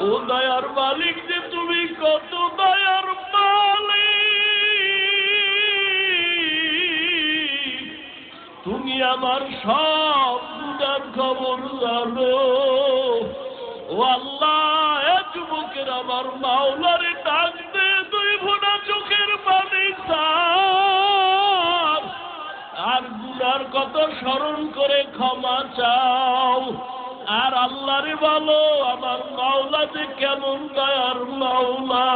ও দয়ার মালিক যে তুমি কত দয়ার মালিক, তুমি আমার সব গুনার খবর জানো। ও আল্লাহ, এ যুবকের আমার মাওলারে ডাক দে, দুই ফোঁটা চোখের পানি ছাড়, আর গুনার কত স্মরণ করে ক্ষমা চাও। আর আল্লাহরে বলো আমার মাওলা যে কেমন দয়ার মাওলা।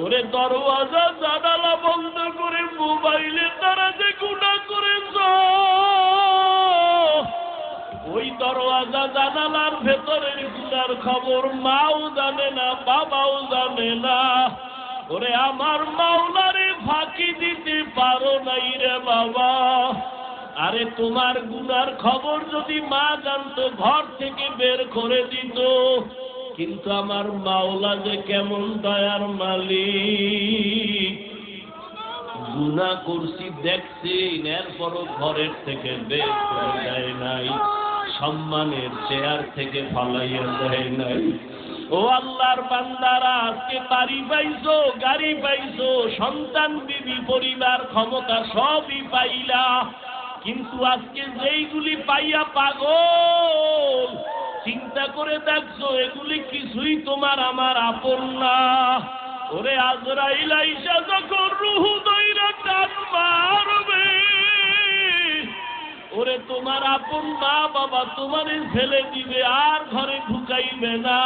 ওরে দরওয়াজা জানালা বন্ধ করে মোবাইলে তারা যে গুনাহ করেছ, ওই দরওয়াজা জানালার ভেতরের গুনার খবর মাও জানে না, বাবাও জানে না। ওরে আমার মাওলারে ফাঁকি দিতে পারো নাই রে বাবা। আরে তোমার গুনার খবর যদি মা জানতো ঘর থেকে বের করে দিত। কিন্তু আমার মাওলা যে কেমন দয়ার মালিক, গুনাহ করছি দেখছি, এরপরও ঘরের থেকে বের করে দেয় নাই, সম্মানের চেয়ার থেকে ফালাইয়া দেয় নাই। ও আল্লাহর বান্দারা, আজকে বাড়ি পাইছো, গাড়ি পাইছো, সন্তান, বিবি, পরিবার, ক্ষমতা সবই পাইলা, কিন্তু আজকে যেইগুলি পাইয়া পাগল, চিন্তা করে দেখছো এগুলি কিছুই তোমার আমার আপন না। ওরে আজরাইল আইসা যখন রূহ দইরা টান মারবে, ওরে তোমার আপন মা বাবা তোমারে ফেলে দিবে, আর ঘরে ঢুকাইবে না,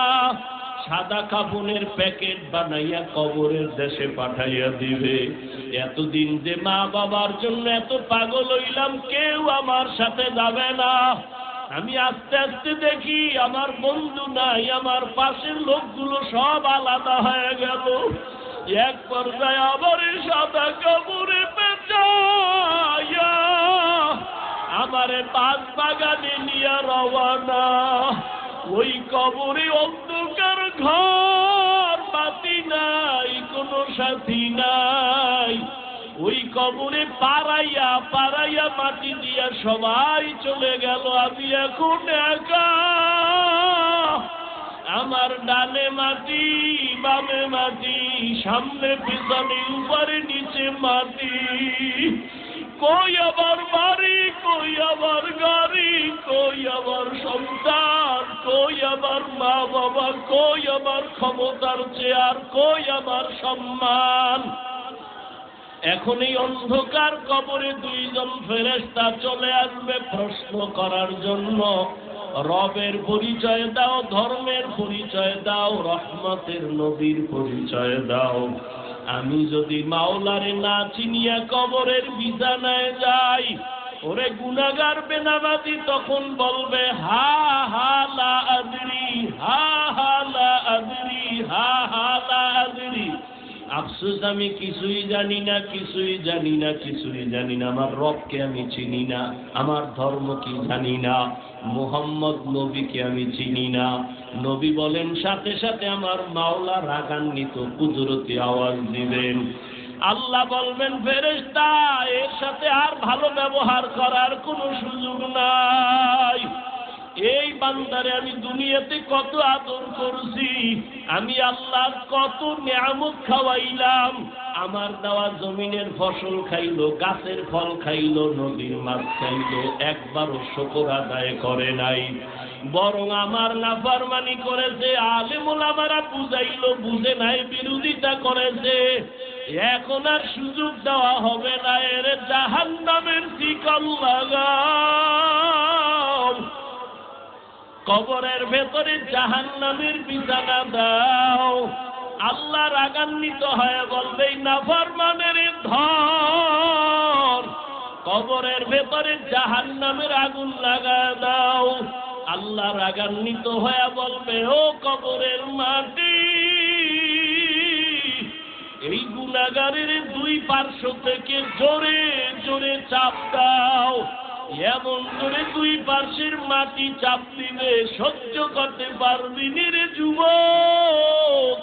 সাদা কাপড়ের প্যাকেট বানাইয়া কবরের দেশে পাঠাইয়া দিবে। এতদিন যে মা বাবার জন্য এত পাগল হইলাম, কেউ আমার সাথে যাবে না। আমি আস্তে আস্তে দেখি আমার বন্ধু নাই, আমার পাশের লোকগুলো সব আলাদা হয়ে গেল। এক পর্যায়ে আবার সাদা কাপড়ে পেঁচাইয়া আমারে বাগ বাগানে নিয়ে রওয়ানা। ওই কবরে অন্ধকার ঘর, বাতি নাই, কোনো সাথী নাই। ওই কবরে পাড়াইয়া পাড়াইয়া মাটি দিয়া সবাই চলে গেল, আমি এখন একা। আমার ডানে মাটি, বামে মাটি, সামনে পিছনে উপরে নিচে মাটি। কই আবার বাড়ি, কই আবার গাড়ি, কই আবার সন্তান, কই আবার মা বাবা, কই আবার ক্ষমতার চেয়ার, কই আবার সম্মান। এখন এই অন্ধকার কবরে দুইজন ফেরেশতা চলে আসবে প্রশ্ন করার জন্য। রবের পরিচয় দাও, ধর্মের পরিচয় দাও, রহমতের নবীর পরিচয় দাও। আমি যদি মাওলারে না চিনিয়া কবরের বিছানায় যাই, ওরে গুনাহগার বেনামাজি তখন বলবে হা হা লা আদরি, হা হা লা আদরি, হা হা লা আদরি। আফসোস, আমি কিছুই জানি না, কিছুই জানি না, কিছুই জানি না। আমার রবকে আমি চিনি না, আমার ধর্ম কি জানি না, মুহাম্মদ নবীকে আমি চিনি না। নবী বলেন সাথে সাথে আমার মাওলা রাগান্বিত কুদরতি আওয়াজ দিবেন। আল্লাহ বলবেন ফেরেশতা, এর সাথে আর ভালো ব্যবহার করার কোনো সুযোগ নাই। এই বান্দারে আমি দুনিয়াতে কত আদর করছি, আমি আল্লাহর কত নিয়ামত খাওয়াইলাম। আমার দেওয়া জমিনের ফসল খাইলো, গাছের ফল খাইলো, নদীর মাছ খাইলো, একবারও শুকর আদায় করে নাই, বরং আমার নাফরমানি করেছে। আলেম ওলামারা বুঝাইলো, বুঝে নাই, বিরোধিতা করেছে। এখন আর সুযোগ দেওয়া হবে না, এর জাহান্নামের শিকল লাগাও, কবরের ভেতরে জাহান্নামের বিছানা দাও। আল্লাহ রাগান্বিত হয়ে বলবে নাফরমানের ধর, কবরের ভেতরে জাহান্নামের আগুন লাগা দাও। আল্লাহ রাগান্বিত হয়ে বলবে ও কবরের মাটি, এই গুনাহগারের দুই পার্শ্ব থেকে জোরে জোরে চাপ দাও। এমন করে দুই পার্শ্বের মাটি চাপ দিবে, সহ্য করতে পারবি রে যুবক।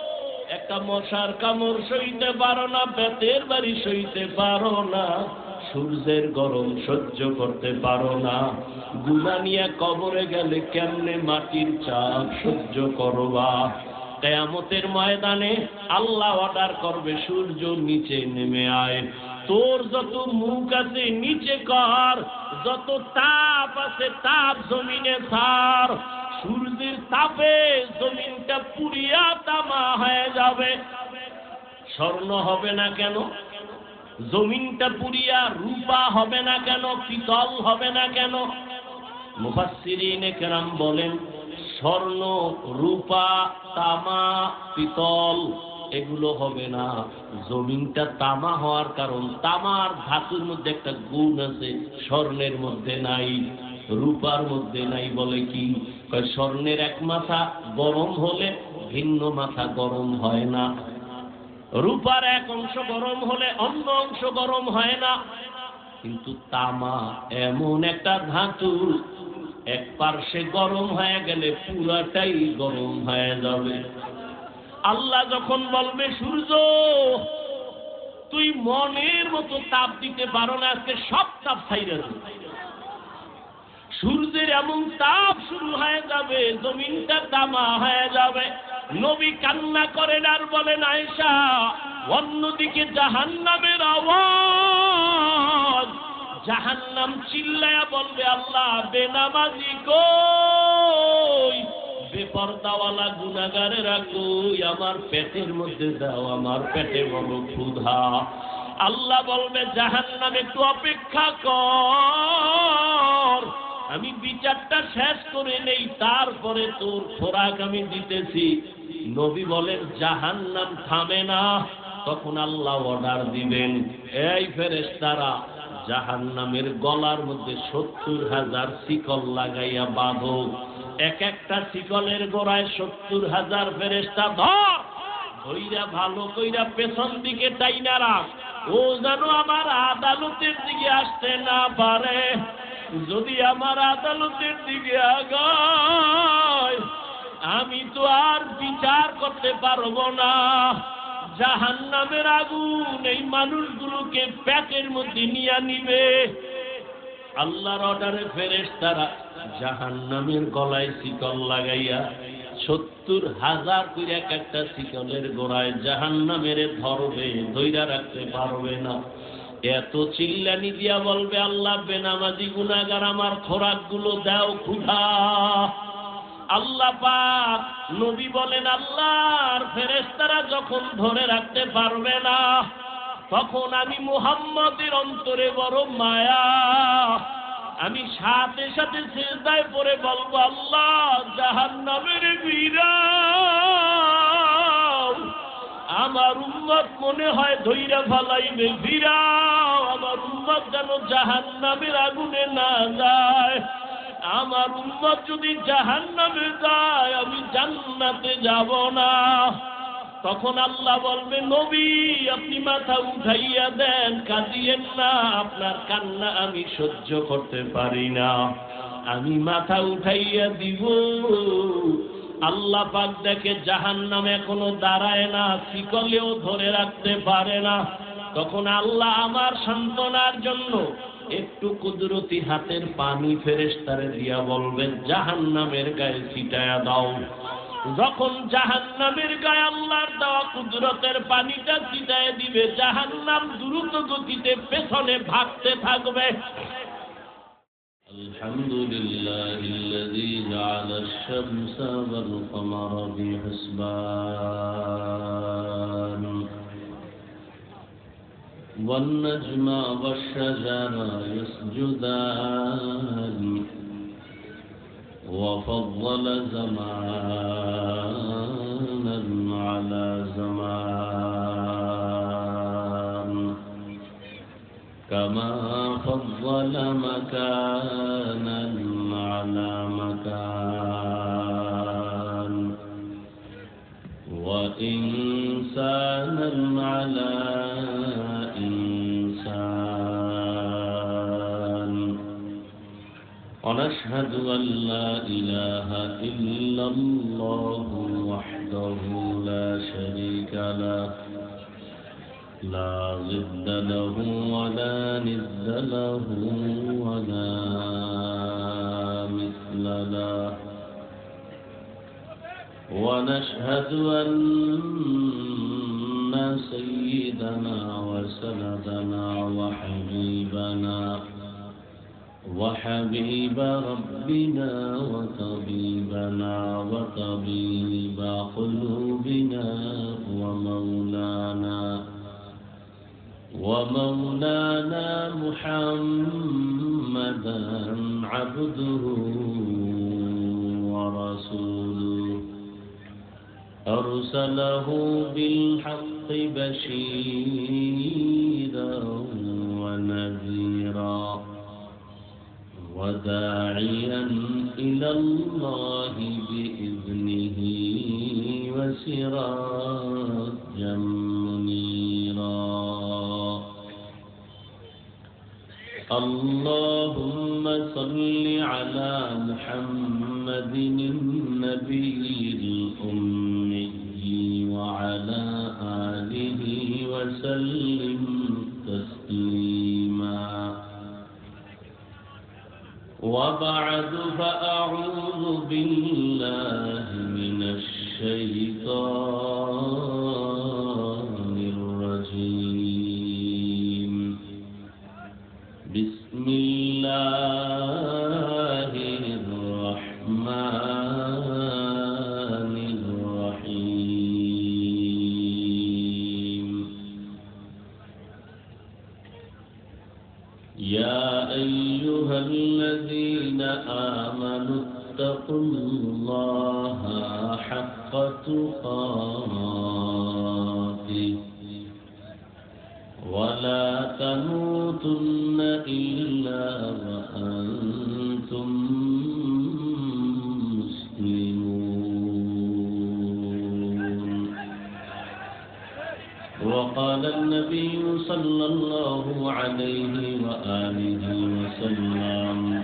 একটা মশার কামড় সইতে পারো না, বেতের বাড়ি সইতে পারো না, সূর্যের গরম সহ্য করতে পারো না, গুনাহ নিয়ে কবরে গেলে কেমনে মাটির চাপ সহ্য করবা? কিয়ামতের ময়দানে আল্লাহ অর্ডার করবে, সূর্য নিচে নেমে আয়, তোর যত মুখ আছে নিচে কর, যত তাপ আছে তাপ জমিনে ছাড়। সূর্যের তাপে জমিনটা পুড়িয়া তামা হয়ে যাবে। স্বর্ণ হবে না কেন? জমিনটা পুড়িয়া রূপা হবে না কেন? পিতল হবে না কেন? মুফাসসিরিনে কেরাম বলেন, স্বর্ণ, রূপা, তামা, পিতল এগুলো হবে না। জমিনটা তামা হওয়ার কারণ, তামার ধাতুর মধ্যে একটা গুণ আছে, স্বর্ণের মধ্যে নাই, রূপার মধ্যে নাই। বলে কি? স্বর্ণের এক মাথা গরম হলে ভিন্ন মাথা গরম হয় না, রূপার এক অংশ গরম হলে অন্য অংশ গরম হয় না। কিন্তু তামা এমন একটা ধাতু, এক পার্শ্বে গরম হয়ে গেলে পুরাটাই গরম হয়ে যাবে। আল্লাহ যখন বলবে, সূর্য তুই মনের মতো তাপ দিতে পারো না, আজকে সব তাপ ছাইড়া দে। সূর্যের এমন তাপ শুরু হয়ে যাবে, জমিনটা তামা হয়ে যাবে। নবী কান্না করেন আর বলেন, আয়েশা, অন্যদিকে জাহান্নামের আওয়াজ, জাহান্নাম চিল্লায়া বলবে, আল্লাহ বেনামাজি কই, বেপরদাওয়ালা গুনাহগারেরা কই, আমার পেটের মধ্যে দাও, আমার পেটে বড় ক্ষুধা। আল্লাহ বলবে, জাহান্নাম একটু অপেক্ষা কর, আমি বিচারটা শেষ করে নেই, তারপরে তোর খোরাক আমি দিতেছি। নবী বলেন, জাহান্নাম থামে না। তখন আল্লাহ অর্ডার দিবেন, এই ফেরেশতারা জাহান্নামের গলার মধ্যে ৭০,০০০ শিকল লাগাইয়া বাঁধো। এক একটা শিকলের গোড়ায় ৭০,০০০ ফেরেশতা ধর, ধইরা ভালো কইরা পেছন দিকে টাইনা রাখ, ও যেন আমার আদালতের দিকে আসতে না পারে। যদি আমার আদালতের দিকে আগায়, আমি তো আর বিচার করতে পারবো না। জাহান্নামের আগুন এই মানুষগুলোকে পেটের মধ্যে নিয়ে নিবে। আল্লাহর অর্ডারে ফেরেশতারা জাহান্নামের গলায় শিকল লাগাইয়া ৭০,০০০ করে এক একটা শিকলের গোড়ায় জাহান্নামের ধরবে, ধইরা রাখতে পারবে না। এত চিল্লানি দিয়া বলবে, আল্লাহ বেনামাজি গুনাহগার আমার খোরাক গুলো দাও, ক্ষুধা। আল্লাহ পাক নবী বলেন, আল্লাহর ফেরেশতারা যখন ধরে রাখতে পারবে না, তখন আমি মুহাম্মদের অন্তরে বড় মায়া, আমি সাথে সাথে সিজদায় পড়ে বলবো, আল্লাহ জাহান্নামের ভিড়াও, আমার উম্মত মনে হয় ধইরা ফালাইবে, ভিড়াও, আমার উম্মত যেন জাহান্নামের আগুনে না যায়। আমার উম্মত যদি জাহান্নামে যায়, আমি জান্নাতে যাব না। তখন আল্লাহ বলবে, নবী আপনি মাথা উঠাইয়া দেন, কাঁদিয়েন না, আপনার কান্না আমি সহ্য করতে পারি না, আমি মাথা উঠাইয়া দিব। আল্লাহ পাক দেখে জাহান্নাম এখনো দাঁড়ায় না, শিকলেও ধরে রাখতে পারে না। তখন আল্লাহ আমার সান্ত্বনার জন্য একটু কুদরতি হাতের পানি ফেরেশতারে দিয়া বলবেন, জাহান্নামের গায়ে ছিটায়া দাও। যখন জাহান্নামের গায়ে আল্লাহর দেওয়া কুদরতের পানিটা ছিটায় দিবে, জাহান্নাম দ্রুত গতিতে পেছনে ভাগতে থাকবে। আলহামদুলিল্লাহিল্লাযী জাআলাশ শামসা ওয়াল কমারা বিহিসবান والنجم والشجر يسجدان وفضل زمانا على زمان كما فضل مكانا على مكان وإنسانا على ونشهد أن لا إله إلا الله وحده لا شريك له لا ضد له ولا ند له ولا مثل له ونشهد أن سيدنا وسندنا وحبيب ربنا وطبيبنا وطبيب قلوبنا ومولانا محمدا عبده ورسوله أرسله بالحق بشيرا ونذيرا وداعيا إلى الله بإذنه وسراجا منيرا اللهم صل على محمد النبي الأمي وعلى آله وسلم تسليما وبعد فأعوذ بالله من الشيطان الرجيم بسم الله الرحمن الرحيم يا أيها الذين آمنوا اتقوا الله حق تقاته ولا تموتن إلا وأنتم مسلمون وقال النبي صلى الله عليه وآله وسلم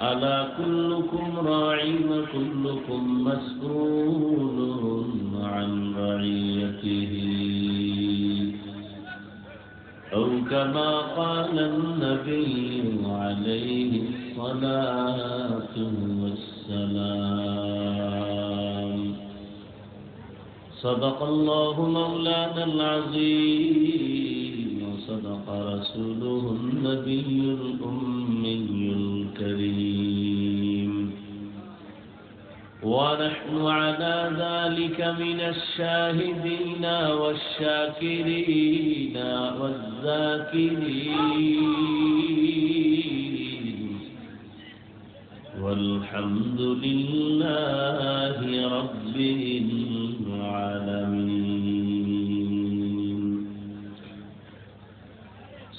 ألا كلكم راع وكلكم مسؤول عن رعيته أو كما قال النبي عليه الصلاة والسلام صدق الله مولانا العظيم وصدق رسوله النبي الأمي الكريم ونحن على ذلك من الشاهدين والشاكرين والذاكرين والحمد لله رب العالمين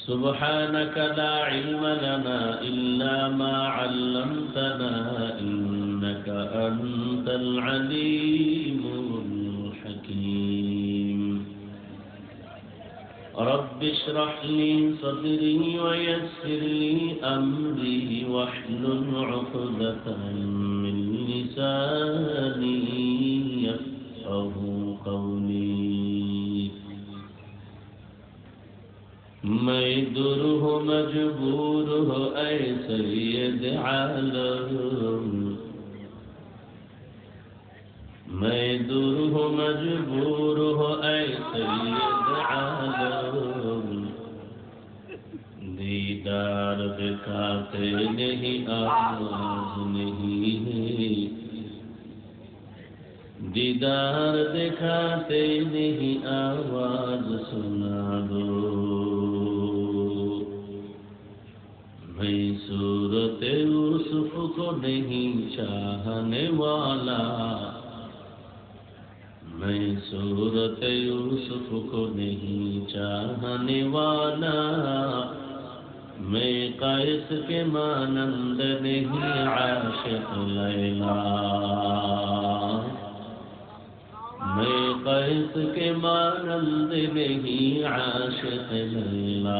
سبحانك لا علم لنا إلا ما علمتنا إنك أنت العليم الحكيم رب اشرح لي صدري ويسر لي أمري واحلل عقدة من لساني يفقه قولي میں درہ مجبور ہو اے سید عالم میں درہ مجبور ہو اے سید عالم دیدار دکھاتے نہیں آواز نہیں ہے دیدار دکھاتے نہیں آواز سنا دو میں صورت یوسف کو نہیں چاہنے والا میں صورت یوسف کو نہیں چاہنے والا میں قیس کے مانند نہیں عاشق لیلا میں قیس کے مانند نہیں عاشق لیلا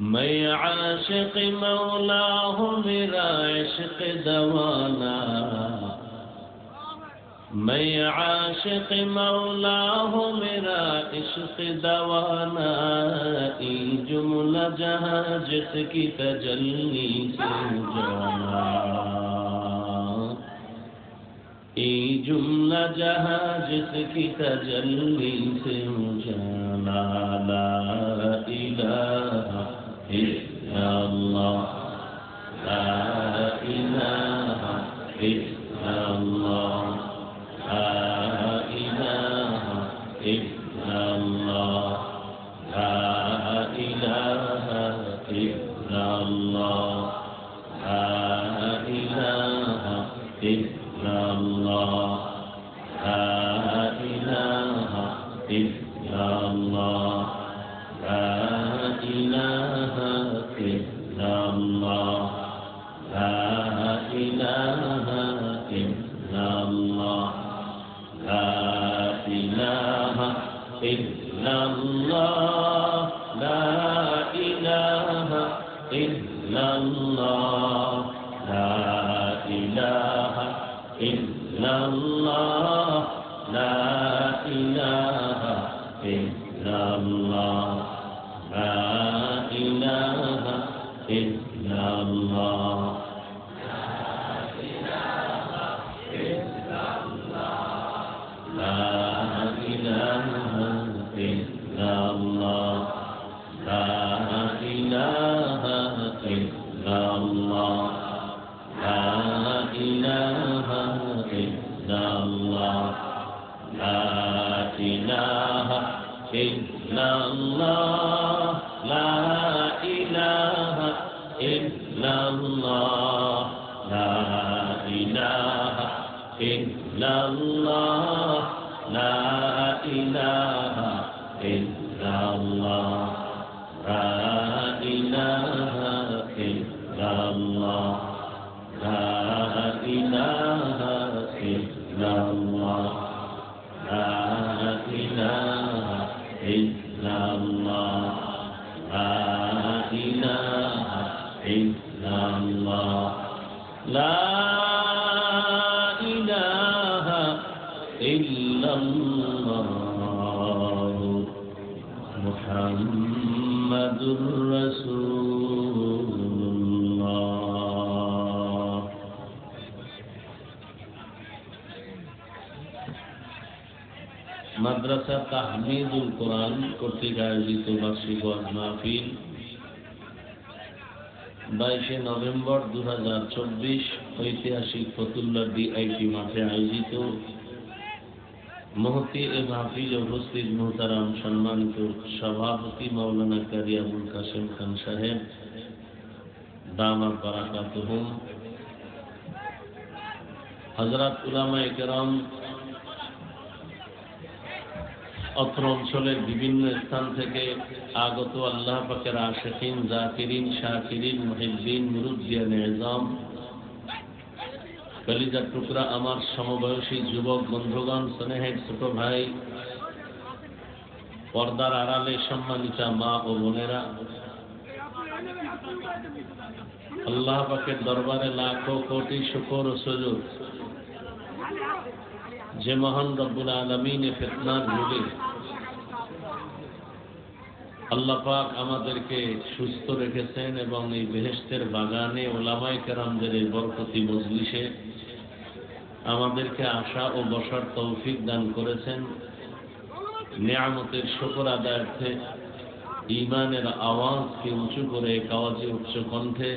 میں عاشق مولا ہوں میرا عشق دوانا मैं आशिक मौला हूँ मेरा इश्क दवाना ई जुमला जहाँ जिसकी तजल्ली से जाना ई जुमला जहाँ जिसकी तजल्ली से जाना ला इलाहा इल्लल्लाह ला इलाहा इल्लल्लाह ला इलाहा इल्लल्लाह ला इलाहा इल्लल्लाह ला इलाहा इल्लल्लाह ला इलाहा इल्लल्लाह ला इलाहा इल्लल्लाह ला इलाहा इल्लल्लाह ला इलाहा इल्लल्लाह ला इलाहा इल्लल्लाह ला इलाहा इल्लल्लाह ला इलाहा इल्लल्लाह ला इलाहा इल्लल्लाह لا إله إلا الله لا إله إلا الله لا إله إلا الله لا إله إلا الله لا إله إلا الله لا إله إلا الله لا إله إلا الله لا إله إلا الله لا إله إلا الله لا إله إلا الله لا إله إلا الله لا إله إلا الله محمد رسول الله মাদ্রাসা তাহমিদুল কোরআন কর্তৃক আয়োজিত বার্ষিক ওয়াজ মাহফিল 22শে নভেম্বর 2024 ঐতিহাসিক ফতুল্লাহ ডিআইটি মাঠে আয়োজিত মহতি এ মাহফিলে উপস্থিত মুহতারাম সম্মানিত সভাপতি মাওলানা কারি আবুল কাসেম খান সাহেব দামাত বারাকাতুহুম, হযরত উলামায়ে কেরাম, অত্র অঞ্চলের বিভিন্ন স্থান থেকে আগত আল্লাহ পাকের আশিকিন, জাকিরিন, শাকিরিন, মুহিব্বিন, মুরুব্বিয়ান ইজাম, কলিজার টুকরা আমার সমবয়সী যুবক বন্ধুগণ, স্নেহের ছোট ভাই, পর্দার আড়ালে সম্মানিতা মা ও বোনেরা, আল্লাহ পাকের দরবারে লাখো কোটি শুকর ও সুজুদ যে মহান রব্বুল আলামিনের ফিতনার যুগে আল্লাহ পাক আমাদেরকে সুস্থ রেখেছেন এবং এই বেহেশতের বাগানে ওলামায়ে কেরামদের এই বরকতি মজলিসে আমাদেরকে আসা ও বসার তৌফিক দান করেছেন। নিয়ামতের শুকর আদায়ার্থে ঈমানের আওয়াজকে উঁচু করে এক আওয়াজে উচ্চ কণ্ঠে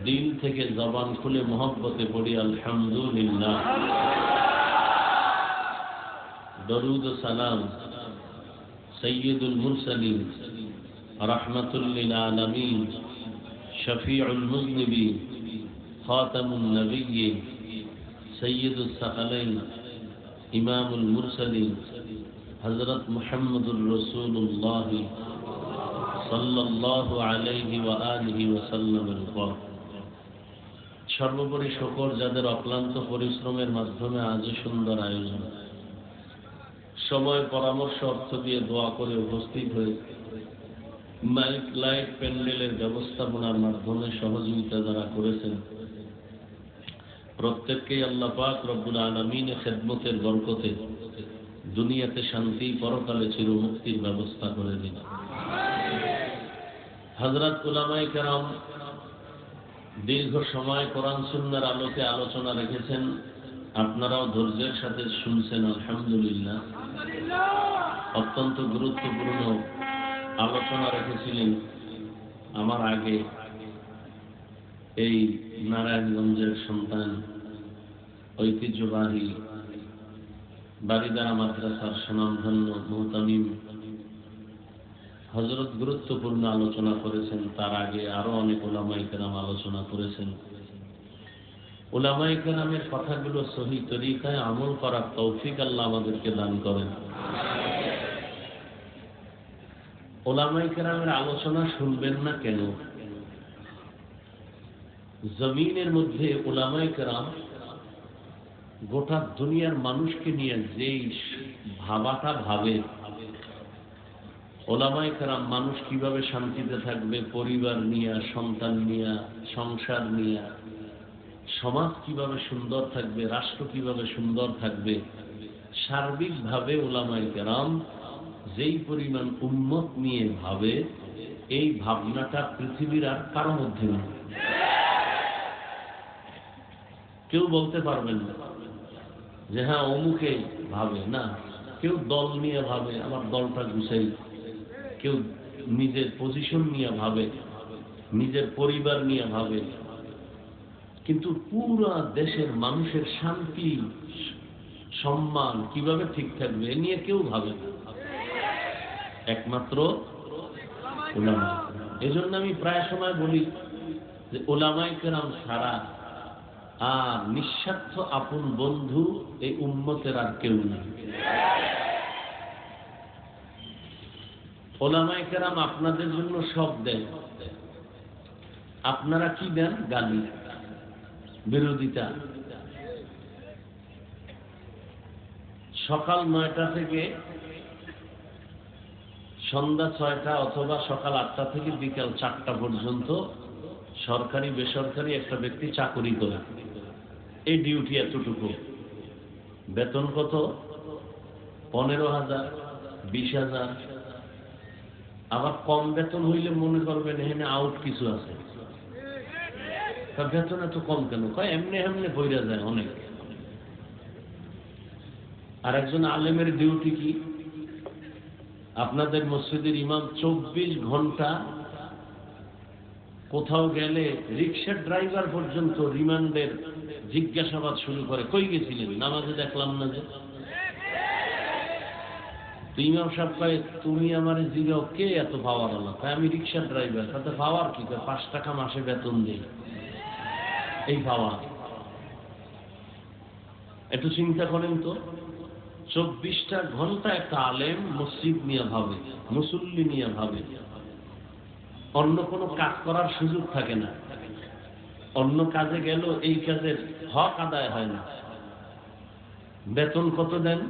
দিল থেকে জবান খুলে মহব্বতে পড়ি আলহামদুলিল্লাহ। দরুদ ও সালাম সৈয়দুল মুরসালিন, রাহমাতুল লিল আলামিন, শফিউল মুযনিবিন, খাতামুন নবিয়্যিন, সৈয়দুস সাকালাইন, ইমামুল মুরসালিন হযরত মুহাম্মদুর রাসূলুল্লাহ সাল্লাল্লাহু আলাইহি ওয়া আলিহি ওয়া সাল্লামের উপর সর্বোপরি শুকর যাদের অক্লান্ত পরিশ্রমের মাধ্যমে আজ সুন্দর আয়োজন, সময় পরামর্শ অর্থ দিয়ে দোয়া করে উপস্থিত হয়ে মাইক লাইট প্যান্ডেলের ব্যবস্থাপনার মাধ্যমে সহযোগিতা যারা করেছেন প্রত্যেককেই আল্লাহ পাক রব্বুল আলামিনের খেদমতের বরকতে দুনিয়াতে শান্তি, পরকালে চিরমুক্তির ব্যবস্থা করে দিন। হযরত উলামায়ে কেরাম দীর্ঘ সময় কোরআন সুন্নাহর আলোকে আলোচনা রেখেছেন, আপনারাও ধৈর্যের সাথে শুনছেন, আলহামদুলিল্লাহ। অত্যন্ত গুরুত্বপূর্ণ আলোচনা রেখেছিলেন আমার আগে এই নারায়ণগঞ্জের সন্তান, ঐতিহ্যবাহী বারিদারা মাদ্রাসার সুনামধন্য মুহতামিম হযরত গুরুত্বপূর্ণ আলোচনা করেছেন। তার আগে আরো অনেক উলামায়ে কেরাম আলোচনা করেছেন। উলামায়ে কেরামের কথাগুলো সহি তরিকায় আমল করার তৌফিক আল্লাহ আমাদেরকে দান করেন। উলামায়ে কেরামের আলোচনা শুনবেন না কেন? জমিনের মধ্যে উলামায়ে কেরাম গোটা দুনিয়ার মানুষকে নিয়ে যেই ভাবাটা ভাবে, উলামায়ে কেরাম মানুষ কিভাবে শান্তিতে থাকবে, পরিবার নিয়ে, সন্তান নিয়ে, সংসার নিয়ে, সমাজ কিভাবে সুন্দর থাকবে, রাষ্ট্র কিভাবে সুন্দর থাকবে, সার্বিকভাবে উলামায়ে কেরাম যেই পরিমাণ উম্মত নিয়ে ভাবে, এই ভাবনাটা পৃথিবীর আর কারো মধ্যে নেই। কেউ বলতে পারবেন না যে হ্যাঁ অমুকে ভাবে, না। কেউ দল নিয়ে ভাবে, আমার দলটা গুছাই, কেউ নিজের পজিশন নিয়ে ভাবে, নিজের পরিবার নিয়ে ভাবে, কিন্তু পুরা দেশের মানুষের শান্তি সম্মান কিভাবে ঠিক থাকবে এ নিয়ে কেউ ভাবে না, একমাত্র উলামা। এজন্য আমি প্রায় সময় বলি যে উলামায়ে কেরাম ছাড়া আর নিঃস্বার্থ আপন বন্ধু এই উম্মতের আর কেউ নেই। উলামায়ে কেরাম আপনাদের জন্য সব দেন, আপনারা কি দেন? গালি, বিরোধিতা। সকাল 9টা থেকে সন্ধ্যা 6টা অথবা সকাল 8টা থেকে বিকাল 4টা পর্যন্ত সরকারি বেসরকারি একটা ব্যক্তি চাকরি করে, এই ডিউটি এতটুকু, বেতন কত? 15,000, 20,000। আবার কম বেতন হইলে মনে করবেন এখানে আউট কিছু আছে, তার বেতন এত কম কেন? কয় এমনি এমনি বইরা যায় অনেক। আর একজন আলেমের ডিউটি কি? আপনাদের মসজিদের ইমাম 24 ঘন্টা কোথাও গেলে রিক্সার ড্রাইভার পর্যন্ত রিমান্ডের জিজ্ঞাসাবাদ শুরু করে, কই গেছিলেন? নামাজে দেখলাম না যে। তো ইমাম সাহেব কয় তুমি আমার জিগাও কে এত পাওয়ার আল্লাহ? তাই আমি রিক্সার ড্রাইভার। তাতে পাওয়ার কি? 5 টাকা মাসে বেতন দেই, এই পাওয়ার। একটু চিন্তা করেন তো, 24টা ঘন্টা একটা আলেম মসজিদ নিয়ে ভাবে, মুসল্লি নিয়ে ভাবে, অন্য কোনো কাজ করার সুযোগ থাকে না। অন্য কাজে গেল এই কাজের হক আদায় হয় না। বেতন কত দেন?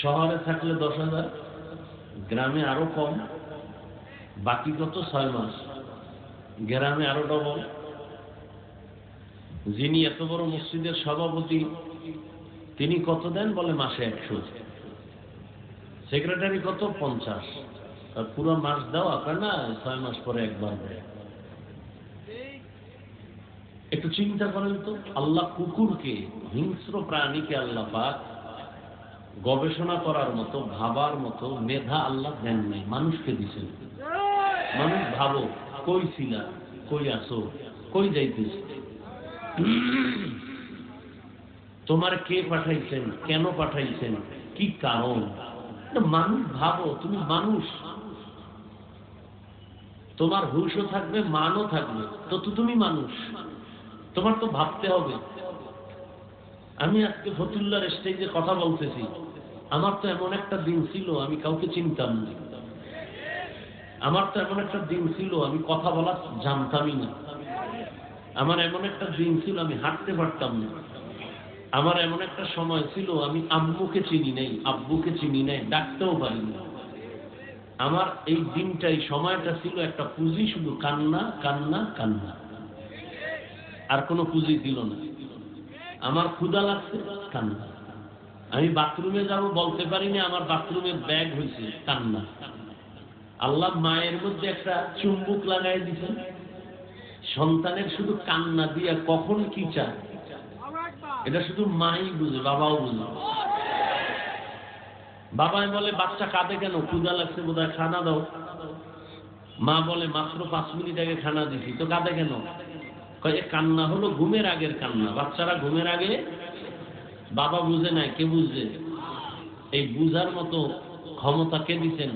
শহরে থাকলে 10,000, গ্রামে আরো কম। বাকি কত? 6 মাস। গ্রামে আরো ডবল। যিনি এত বড় মসজিদের সভাপতি তিনি কত দেন? বলে মাসে 100। সেক্রেটারি কত? 50। আর পুরো মাস দেওয়া কয় না, 6 মাস পরে একবার দেয়। একটু চিন্তা করেন তো, আল্লাহ কুকুরকে, হিংস্র প্রাণীকে আল্লাহ পাক গবেষণা করার মতো, ভাবার মতো মেধা আল্লাহ দেন নাই, মানুষকে দিছেন। মানুষ ভাবো, কই ছিলা, কই আসো, কই যাইতেছ, তোমার কে পাঠাইছেন, কেন পাঠাইছেন, কি কারণ? মানুষ ভাবো, তুমি মানুষ, তোমার হুশও থাকবে, মানও থাকবে, তো তুমি মানুষ, তোমার তো ভাবতে হবে। আমি আজকে ফতুল্লার স্টেজে কথা বলতেছি, আমার তো এমন একটা দিন ছিল আমি কাউকে চিনতাম না, আমার তো এমন একটা দিন ছিল আমি কথা বলা জানতামই না, আমার এমন একটা দিন ছিল আমি হাঁটতে পারতাম না, আমার এমন একটা সময় ছিল আমি আম্মুকে চিনি নাই, আব্বুকে চিনি নাই, ডাকতেও পারি না। আমার এই দিনটাই, সময়টা ছিল একটা পুঁজি, শুধু কান্না কান্না কান্না। আর কোনো পুঁজি ছিল না। আমার ক্ষুধা লাগছে, কান্না। আমি বাথরুমে যাব বলতে পারি না, আমার বাথরুমে ব্যাগ হয়েছে, কান্না। আল্লাহ মায়ের মধ্যে একটা চুম্বক লাগাই দিয়েছেন, সন্তানের শুধু কান্না দিয়া কখন কি চায় এটা শুধু মাই বুঝে, বাবাও বুঝে। বাবাই বলে বাচ্চা কাঁদে কেন? ক্ষুধা লাগছে বোধহয়, খানা দাও। মা বলে মাত্র 5 মিনিট আগে খানা দিছি, তো কাঁদে কেন? কয়ে কান্না হলো ঘুমের আগের কান্না। বাচ্চারা ঘুমের আগে, বাবা বুঝে নাই, কে বুঝছে? এই বুঝার মতো ক্ষমতা কে দিচ্ছেন?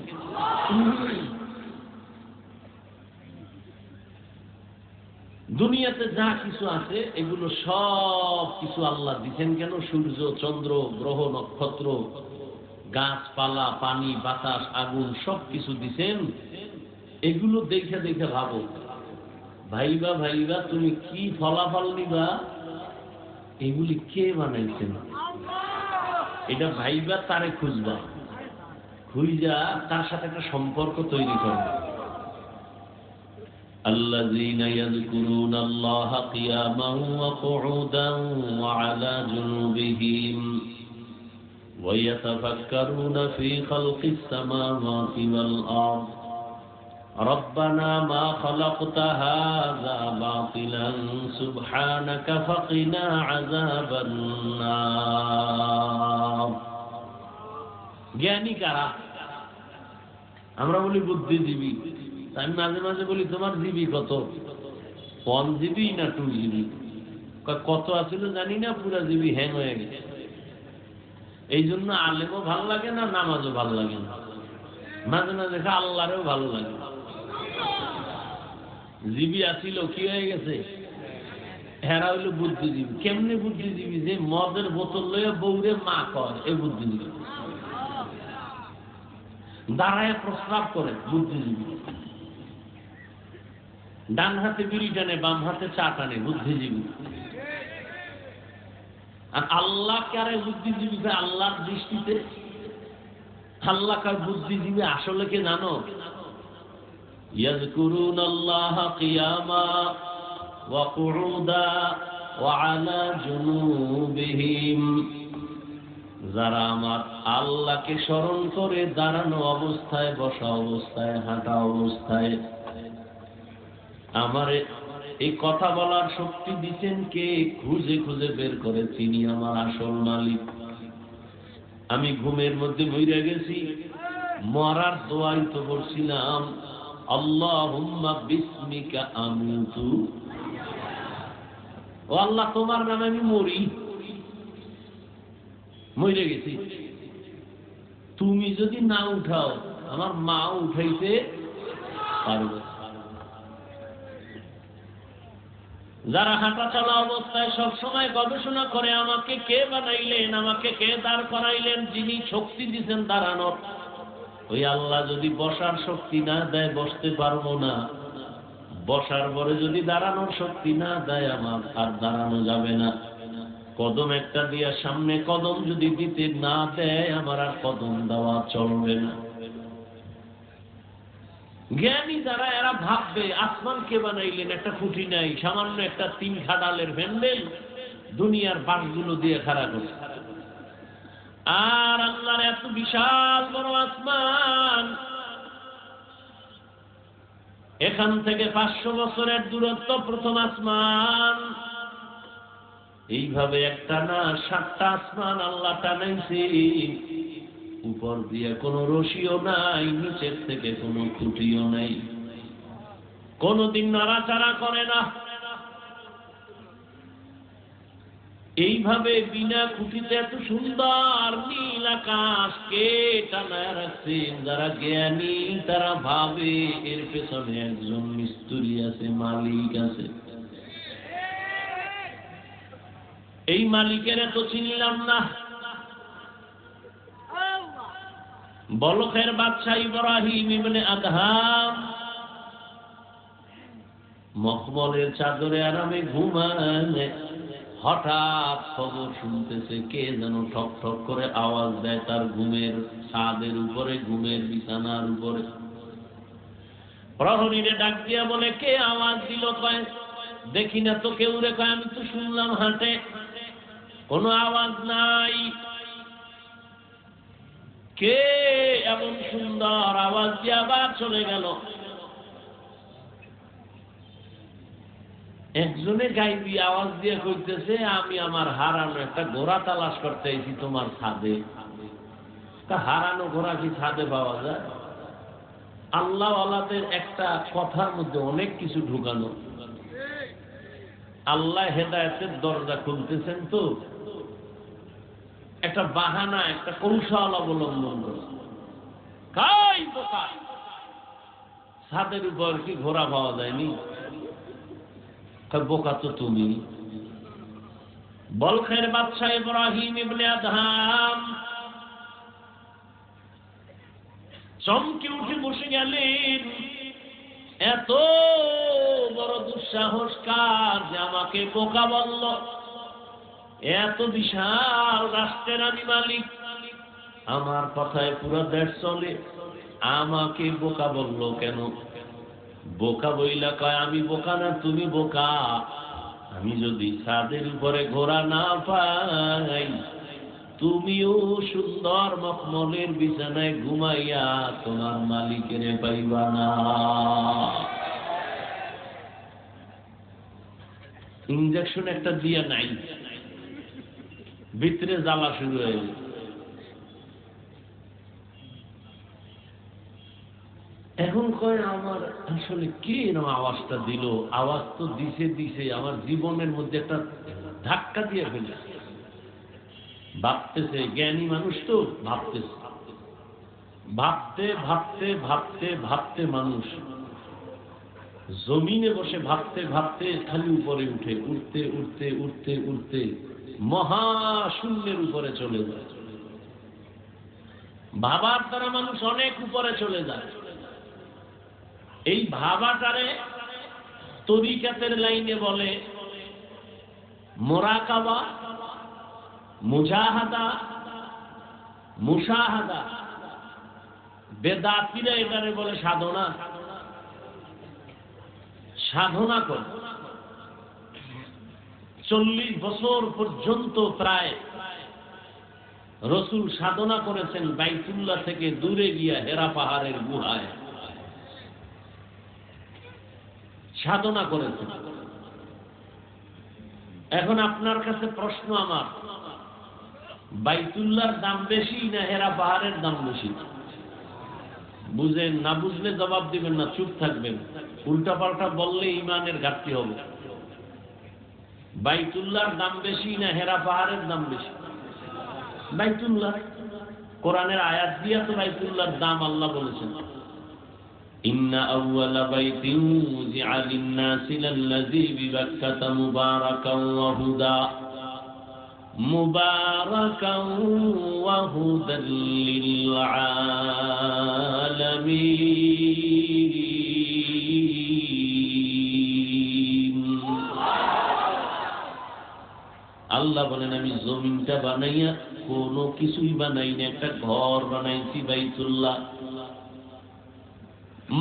দুনিয়াতে যা কিছু আছে এগুলো সব কিছু আল্লাহ দিচ্ছেন কেন? সূর্য, চন্দ্র, গ্রহ, নক্ষত্র, গাছপালা, পানি, বাতাস, আগুন সব কিছু দিচ্ছেন। এগুলো দেখে দেখে ভাবো, ভাইবা ভাইবা তুমি কি ফলাফল নিবা, এগুলি কে বানাইছেন? এটা ভাইবা, তারে খুঁজবা, খুঁজা তার সাথে একটা সম্পর্ক তৈরি করবে। الذين يذكرون الله قياما وقعودا وعلى جنوبهم ويتفكرون في خلق السماوات والأرض ربنا ما خلقت هذا باطلا سبحانك فقنا عذاب النار। জ্ঞানী কারা? আমরা বলি বুদ্ধিজীবী। আমি মাঝে মাঝে বলি তোমার জিবি কত? 1 জিবি না 2 জিবি? কত আছিল জানি না, পুরা জিবি হ্যাং হয়ে গেছে। এই জন্য আলেমও ভাল লাগে না, নামাজও ভাল লাগে না। মাঝে মাঝে আল্লাহরেও ভালো লাগে। জিবি আসিল, কি হয়ে গেছে? হেরা হইল বুদ্ধিজীবী। কেমনে বুদ্ধিজীবী? যে মদের বোতল লইয়া বউরে মা কয়, এই বুদ্ধিজীবী। দাঁড়ায় প্রস্রাব করে, বুদ্ধিজীবী। ডান হাতে বিড়ি টানে, বাম হাতে চা টানে, বুদ্ধিজীবী। আর আল্লাহ কারে বুদ্ধিজীবী? আল্লাহর দৃষ্টিতে আল্লাহ কার বুদ্ধিজীবী আসলে কে জানো? ইয়াযকুরুনাল্লাহা কিয়ামা ওয়া কুউদা ওয়া আলা জুনুবিহিম। যারা আমার আল্লাহকে স্মরণ করে দাঁড়ানো অবস্থায়, বসা অবস্থায়, হাঁটা অবস্থায়। আমারে এই কথা বলার শক্তি দিচ্ছেন কে? খুঁজে খুঁজে বের করে তিনি আমার আসল মালিক। আমি ঘুমের মধ্যে মইরা গেছি, মরার দোয়াই তো করছিলাম, আল্লাহুম্মা বিসমিকা আমুতু। ও আল্লাহ, তোমার নামে আমি মরি, মরে গেছি। তুমি যদি না উঠাও, আমার মা উঠাইতে পারবে। যারা হাঁটা চলা অবস্থায় সব সময় গবেষণা করে আমাকে কে বানাইলেন, আমাকে কে দাঁড় করাইলেন, যিনি শক্তি দিচ্ছেন দাঁড়ানোর, ওই আল্লাহ যদি বসার শক্তি না দেয়, বসতে পারবো না। বসার পরে যদি দাঁড়ানোর শক্তি না দেয়, আমার আর দাঁড়ানো যাবে না। কদম একটা দিয়া সামনে কদম যদি দিতে না দেয়, আমার আর কদম দেওয়া চলবে না। জ্ঞানী যারা, এরা ভাববে আসমান কে বানাইলেন? একটা খুঁটি নাই, সামান্য একটা 3 খাডালের হ্যান্ডেল দুনিয়ার বাঁশগুলো দিয়ে খাড়া করছে। আর আল্লাহর এত বিশাল বড় আসমান, এখান থেকে 500 বছরের দূরত্ব প্রথম আসমান। এইভাবে একটা না 7টা আসমান আল্লাহ টানাইছে। উপর দিয়ে কোনো রশিও নাই, নিচের থেকে কোনো খুঁটিও নাই, কোনদিন নাড়াচাড়া করে না। এইভাবে বিনা খুঁটিতে এত সুন্দর নীল আকাশ কে টানায় রাখছেন? যারা জ্ঞানী তারা ভাবে এর পেছনে একজন মিস্ত্রি আছে, মালিক আছে। এই মালিকের এত চিনলাম না। বলখের বাদশা ইব্রাহিম ইবনে আদহাম মখমলের চাদরে আরামে ঘুমায়, হঠাৎ খবর শুনতেছে কে যেন ঠক ঠক করে আওয়াজ দেয় তার ঘুমের ছাদের উপরে, ঘুমের বিছানার উপরে। প্রহরীরে ডাক দিয়া বলে, কে আওয়াজ দিল? কয় দেখি না তো কেউ রে, কয় আমি তো শুনলাম হাঁটে, কোনো আওয়াজ নাই। কে এমন সুন্দর আওয়াজ দিয়ে আবার চলে গেল? একজনে গাইবি আওয়াজ দিয়ে কইতেছে, আমি আমার হারানো একটা ঘোড়া তালাশ করতে এসেছি তোমার ছাদে। তা হারানো ঘোড়া কি ছাদে পাওয়া যায়? আল্লাহওয়ালাদের একটা কথার মধ্যে অনেক কিছু ঢুকানো। আল্লাহ হেদায়েতের দরজা খুলতেছেন তো একটা বাহানা, একটা কৌশল অবলম্বন করে। কাই বোকা, ছাদের উপর কি ঘোড়া পাওয়া যায়নি? বোকা তো তুমি। বলখের বাদশাহ ইব্রাহিম ইবনে আদহাম চমকে উঠে বসে গেলেন। এত বড় দুঃসাহস কার যে আমাকে বোকা বলল? এত বিশাল রাষ্ট্রের আমি মালিক, আমার কথায় পুরো দেশ চলে, আমাকে বোকা বলল কেন? বোকা বইলা কয়, আমি বোকা না তুমি বোকা। আমি যদি ছাদের উপরে ঘোড়া না পাই, তুমিও সুন্দর মখমলের বিছানায় ঘুমাইয়া তোমার মালিকের পাইবা না। ইঞ্জেকশন একটা দিয়া নাই, ভিতরে জ্বালা শুরু হয়ে গেল। এখন কয়, আমার আসলে কে এরকম আওয়াজটা দিল? আওয়াজ তো দিছে আমার জীবনের মধ্যে একটা ধাক্কা দিয়ে ফেলেছে। ভাবতেছে, জ্ঞানী মানুষ তো ভাবতেছে, ভাবতে ভাবতে ভাবতে ভাবতে মানুষ জমিনে বসে ভাবতে ভাবতে খালি উপরে উঠে, উঠতে উঠতে উঠতে উঠতে মহাশূন্যের উপরে চলে যায়। ভাবার দ্বারা মানুষ অনেক উপরে চলে যায়। এই ভাবাটারে তরিকাতের লাইনে বলে মুরাকাবা, মুজাহাদা, মুশাহাদা। বেদাতিরা এটারে বলে সাধনা। সাধনা করে 40 বছর পর্যন্ত প্রায় রাসূল সাধনা করেছেন বাইতুল্লাহ থেকে দূরে গিয়া হেরা পাহাড়ের গুহায় সাধনা করেছেন। এখন আপনার কাছে প্রশ্ন আমার, বাইতুল্লাহর দাম বেশি না হেরা পাহাড়ের দাম বেশি? বুঝেন না, বুঝলে জবাব দিবেন না, চুপ থাকবেন। উল্টা পাল্টা বললে ইমানের ঘাটতি হবে। বাইতুল্লাহর দাম বেশি না হেরা পাহাড়ের দাম বেশি? বাইতুল্লাহ। কোরআনের আয়াত দিয়া তো বাইতুল্লাহর দাম আল্লাহ বলেছেন, ইন্না আউওয়ালা বাইতিন উযিআ লিন-নাসি লাল্লাযী বিবাক্কাতা মুবারাকান ওয়া হুদা মুবারাকান ওয়া হুদাল লিল আলামিন। আল্লাহ বলেন, আমি জমিনটা বানাইয়া কোনো কিছুই বানাই না, একটা ঘর বানাইছি বাইতুল্লাহ।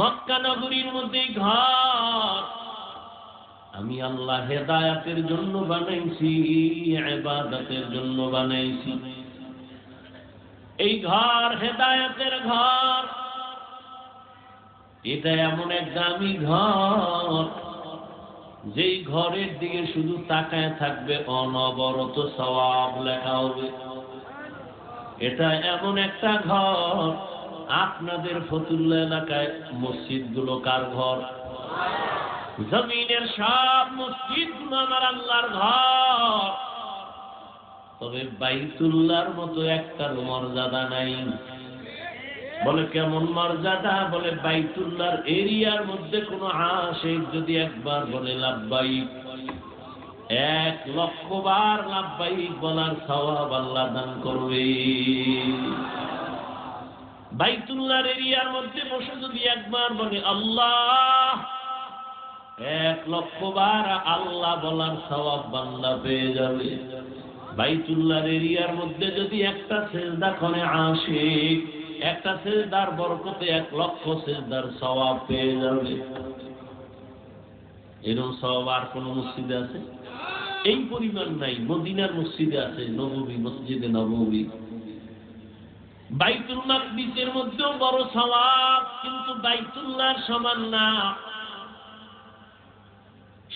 মক্কা নগরীর মধ্যে ঘর আমি আল্লাহ হেদায়েতের জন্য বানাইছি, ইবাদতের জন্য বানাইছি। এই ঘর হেদায়েতের ঘর। এটা এমন এক দামি ঘর, যেই ঘরের দিকে শুধু তাকায় থাকবে অনবরত সওয়াব লেখা হবে। এটা এমন একটা ঘর, আপনাদের ফতুল্লাহ এলাকায় মসজিদগুলো কার ঘর? জমিনের সব মসজিদগুলো আমার আল্লাহর ঘর, তবে বাইতুল্লাহর মতো একটার মর্যাদা নাই। বলে কেমন মর্যাদা? বলে বাইতুল্লাহর এরিয়ার মধ্যে কোনো আশিক যদি একবার বলে লাব্বাইক, 1,00,000 বার লাব্বাইক বলার সওয়াব আল্লাহ দান করবে। বাইতুল্লাহর এরিয়ার মধ্যে বসে যদি একবার বলে আল্লাহ, 1,00,000 বার আল্লাহ বলার সওয়াব বান্দা পেয়ে যাবে। বাইতুল্লাহর এরিয়ার মধ্যে যদি একটা সিজদা করে আশিক, একটা সিজদার বরকতে 1,00,000 সিজদার সওয়াব পেয়ে যাবে। এরকম সওয়াব আর কোন মসজিদে আছে? এই পরিমাণ নাই। মদিনার মসজিদে আছে, নববী, মসজিদে নববী। বাইতুল মাকদিসের মধ্যেও বড় সওয়াব, কিন্তু বাইতুল্লাহর সমান না।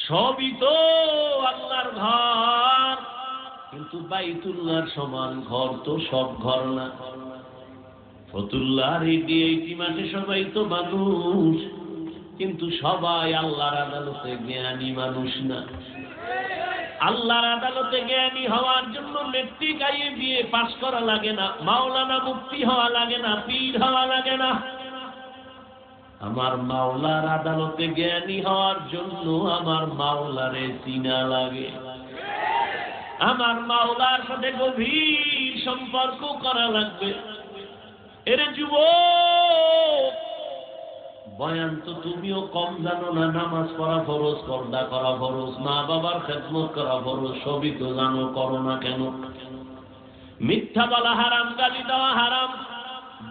সবই তো আল্লাহর ঘর, কিন্তু বাইতুল্লাহর সমান ঘর তো সব ঘর না। ফতুল্লাহর এই মাঠে সবাই তো মানুষ, কিন্তু সবাই আল্লাহর আদালতে জ্ঞানী মানুষ না। আল্লাহর আদালতে জ্ঞানী হওয়ার জন্য মেট্রিক বিয়ে পাস করা লাগে না, মাওলানা মুফতি হওয়া লাগে না, পীর হওয়া লাগে না। আমার মাওলার আদালতে জ্ঞানী হওয়ার জন্য আমার মাওলারে চিনা লাগে, আমার মাওলার সাথে গভীর সম্পর্ক করা লাগবে। এরে যুবক, বয়ান তো তুমিও কম জানো না। নামাজ পড়া ফরজ, পর্দা করা ফরজ, মা বাবার খেদমত করা ফরজ, সবই তো জানো, করো না কেন? মিথ্যা বলা হারাম, গালি দেওয়া হারাম,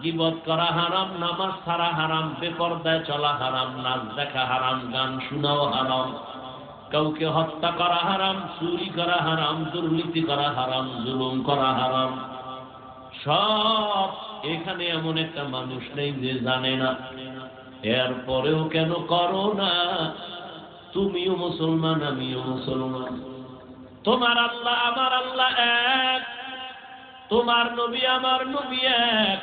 গীবত করা হারাম, নামাজ ছাড়া হারাম, বেপরদায় চলা হারাম, নাচ দেখা হারাম, গান শোনাও হারাম, কাউকে হত্যা করা হারাম, চুরি করা হারাম, দুর্নীতি করা হারাম, জুলুম করা হারাম। সব এখানে এমন একটা মানুষ নেই যে জানে না। এরপরেও কেন করো না? তুমিও মুসলমান, আমিও মুসলমান। তোমার আল্লাহ আমার আল্লাহ এক, তোমার নবী আমার নবী এক,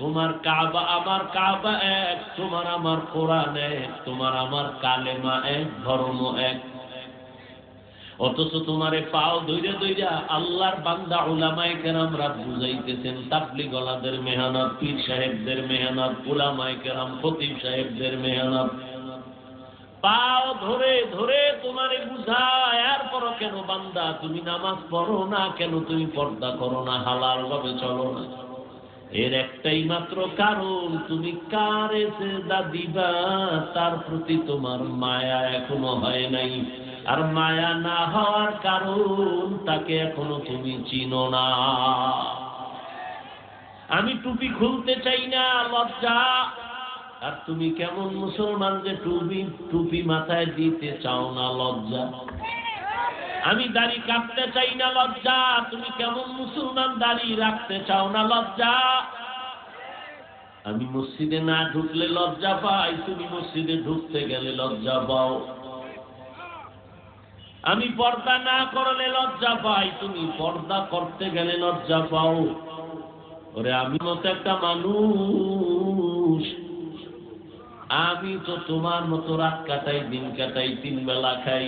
তোমার কাবা আমার কাবা এক, তোমার আমার কোরআন এক, তোমার আমার কালেমা এক, ধর্ম এক। অথচ তোমারে পাও ধইরা ধইরা আল্লাহর বান্দা উলামায়ে কেরামরা বুঝাইতেছেন। তাবলীগ ওয়ালাদের মেহনত, পীর সাহেবদের মেহনত, উলামায়ে কেরাম, খতিব সাহেবদের মেহনত, পাও ধরে ধরে তোমারে বুঝায়। এরপর কেন বান্দা তুমি নামাজ পড়ো না? কেন তুমি পর্দা করো না? হালাল ভাবে চলো না? এর একটাই মাত্র কারণ, তুমি কারে সেজদা দিবা তার প্রতি তোমার মায়া এখনো হয় নাই। আর মায়া না হওয়ার কারণ, তাকে এখনো তুমি চিনো না। আমি টুপি খুলতে চাই না, লজ্জা। আর তুমি কেমন মুসলমান যে টুপি মাথায় দিতে চাও না, লজ্জা। আমি দাড়ি কাটতে চাই না, লজ্জা। তুমি কেমন মুসলমান দাড়ি রাখতে চাও না, লজ্জা। আমি মসজিদে না ঢুকলে লজ্জা পাই, তুমি মসজিদে ঢুকতে গেলে লজ্জা পাও। আমি পর্দা না করলে লজ্জা পাই, তুমি পর্দা করতে গেলে লজ্জা পাও। ওরে আমি মতো একটা মানুষ, আমি তো তোমার মতো রাত কাটাই, দিন কাটাই, 3 বেলা খাই।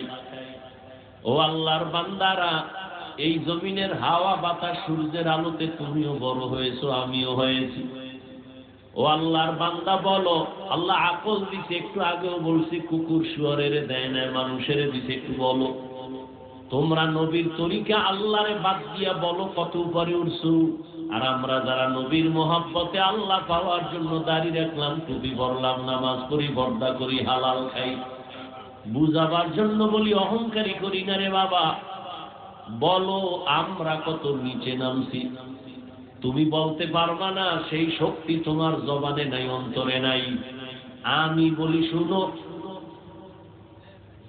ও আল্লাহর বান্দারা, এই জমিনের হাওয়া বাতাস সূর্যের আলোতে তুমিও বড় হয়েছো, আমিও হয়েছি। ও আল্লাহর বান্দা বলো, আল্লাহ আকল দিছে, একটু আগেও বলছি, কুকুর শুয়োরের দেয় না, মানুষের দিছে, একটু বলো। তোমরা নবীর তরিকা আল্লাহরে বাদ দিয়া বলো কত উপরে উঠছো। আর আমরা যারা নবীর মহব্বতে আল্লাহ পাওয়ার জন্য দাড়ি রাখলাম, টুপি পরলাম, নামাজ পড়ি, পর্দা করি, হালাল খাই, বুঝাবার জন্য বলি, অহংকারী করি না রে বাবা। বলো আমরা কত নিচে নামছি। তুমি বলতে পারবা না, সেই শক্তি তোমার জবানে নাই, অন্তরে নাই। আমি বলি শুনো,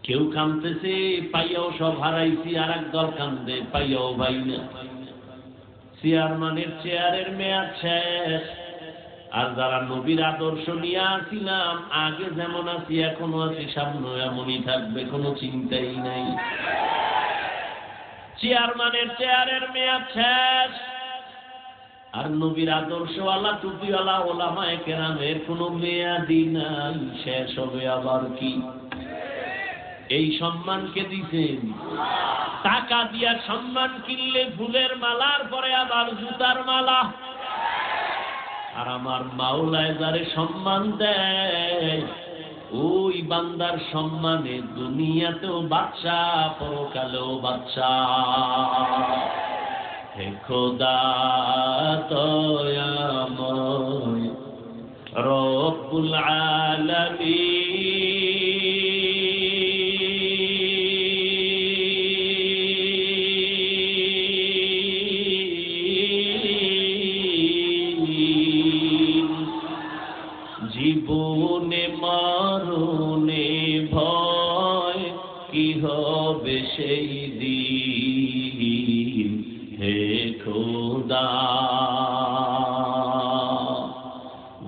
কেউ কাঁদতেছে, পাইয়াও সব হারাইছি, আর একদল কান্দে, পাইয়াও ভাই না। চেয়ারম্যানের চেয়ারের মেয়াদ শেষ। আর যারা নবীর আদর্শ নিয়ে আসিলাম, আগে যেমন আছি এখনো আছি, সামনে এমনই থাকবে, কোনো চিন্তাই নাই। চেয়ারম্যানের চেয়ারের মেয়াদ শেষ, আর নবীর আদর্শওয়ালা টুপিওয়ালা ওলামায়ে কেরামের কোনো মেয়াদি নাই, শেষ হবে আবার কি? এই সম্মানকে দিছেন। টাকা দিয়া সম্মান কিনলে ফুলের মালার পরে আবার জুতার মালা। আর আমার মাওলায় যারে সম্মান দেয়, ওই বান্দার সম্মানে দুনিয়াতেও বাদশা, পরকালেও বাদশা। হে খোদা দয়াময় রব্বুল আলামিন, জীবনে মরণে ভয় সেই দিন হে খোদা,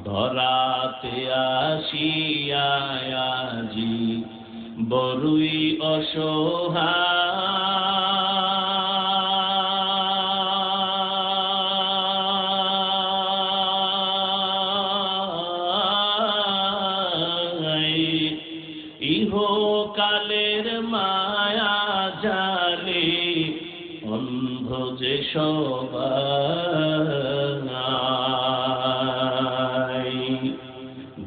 ধরাতে আসিয়া আজি বড়ই অসহায়, ইহকালের মায়া জালে অন্ধ যে সবাই,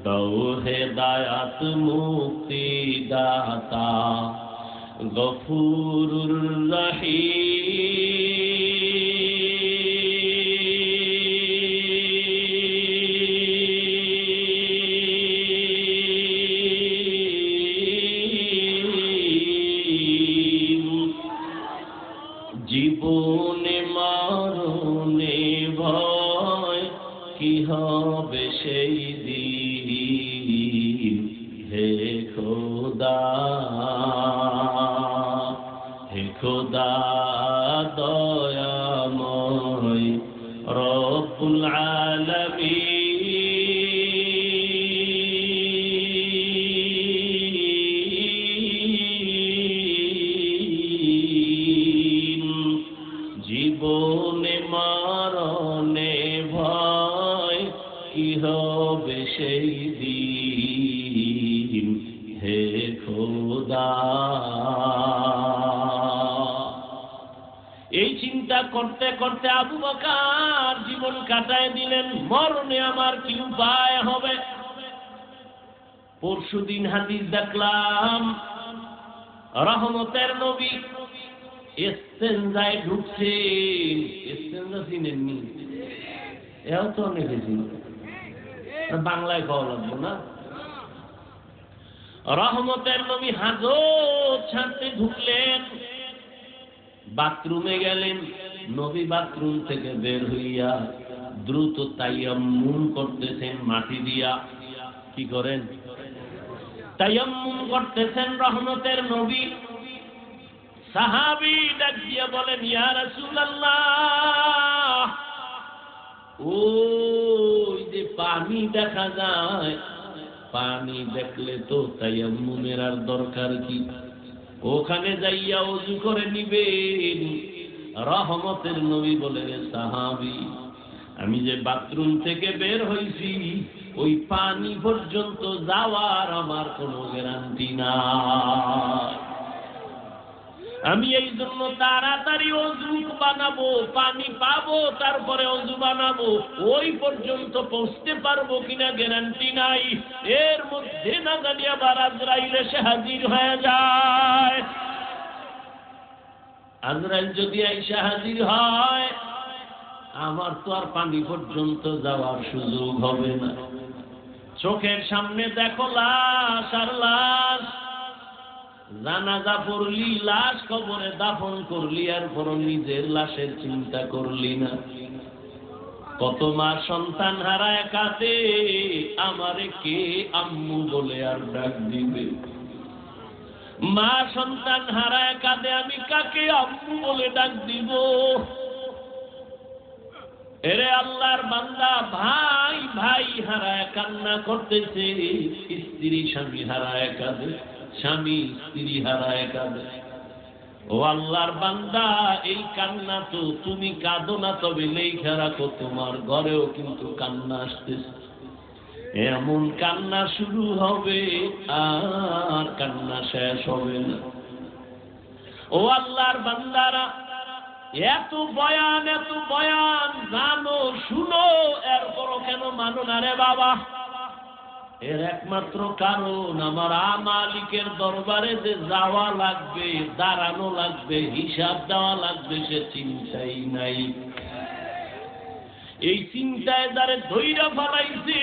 দৌ হেদায়াত মুক্তি দাতা গফুরুর রহিম। জীবনে মরণে ভয়, কি হবে সেই দিন হে খোদা, হে খোদা দয়াময় রব্বুল আলামিন। জীবনে মরণে ভয়, কি হবে সেই দিন হে খোদা। এই চিন্তা করতে করতে আবু বকর জীবন কাটায় দিলেন। মরণে আমার কি উপায় হবে? পরশুদিন হাদিস দেখলাম, রহমতের নবী ইস্তেনজায় ঢুকছেন। ইস্তেনজা চিনেননি? এও তো অনেকে চিনি, বাংলায় খাওয়া লাগবে না। রহমতের নবী হাজত ছাড়তে ঢুকলেন, বাথরুমে গেলেন। নবী বাথরুম থেকে বের হইয়া দ্রুত তায়াম্মুম করতেছেন মাটি দিয়া। কি করেন? তায়াম্মুম করতেছেন রহমতের নবী। সাহাবী ডাক দিয়া বলেন, ইয়া রাসূলুল্লাহ, ওই যে পানি দেখা যায়, পানি দেখলে তো তায়াম্মুমের আর দরকার কি? ওখানে যাইয়া ওযু করে নিবেন। রহমতের নবী বলে, সাহাবী, আমি যে বাথরুম থেকে বের হইছি, ওই পানি পর্যন্ত যাওয়ার আমার কোনো গ্যারান্টি নাই। আমি এই জন্য তাড়াতাড়ি অজু বানাবো, পানি পাবো, তারপরে অজু বানাবো। ওই পর্যন্ত পৌঁছতে পারবো কিনা গ্যারান্টি নাই। এর মধ্যে না জানি আবার আজরাইল এসে হাজির হয়ে যায়। আজরাইল যদি এসে হাজির হয়, আমার তো আর পানি পর্যন্ত যাওয়ার সুযোগ হবে না। চোখের সামনে দেখো লাশ আর লাশ। জানাজা পড়লি, লাশ কবরে দাফন করলি, আর পর নিজের লাশের চিন্তা করলি না। কত মা সন্তান হারায় কাঁদে, আমারে কে আম্মু বলে আর ডাক দিবে? মা সন্তান হারায় কাঁদে, আমি কাকে আম্মু বলে ডাক দিব? এরে আল্লাহর বান্দা, ভাই ভাই হারায় কান্না করতেছে, স্ত্রী স্বামী হারায় কাঁদে, স্বামী স্ত্রী হারায় কাঁদে। ও আল্লাহর বান্দা, এই কান্না তো তুমি কাঁদো না, তবে লেখা রাখো তোমার ঘরেও কিন্তু কান্না আসতেছে। এমন কান্না শুরু হবে, আর কান্না শেষ হবে না। ও আল্লাহর বান্দারা, এত বয়ান জানো, শুনো, এরপরও কেন মানো না রে বাবা? এর একমাত্র কারণ, আমার মালিকের দরবারে যে যাওয়া লাগবে, দাঁড়ানো লাগবে, হিসাব দেওয়া লাগবে, সে চিন্তাই নাই। এই চিন্তায় যারে ধৈর্য ফলাইছি,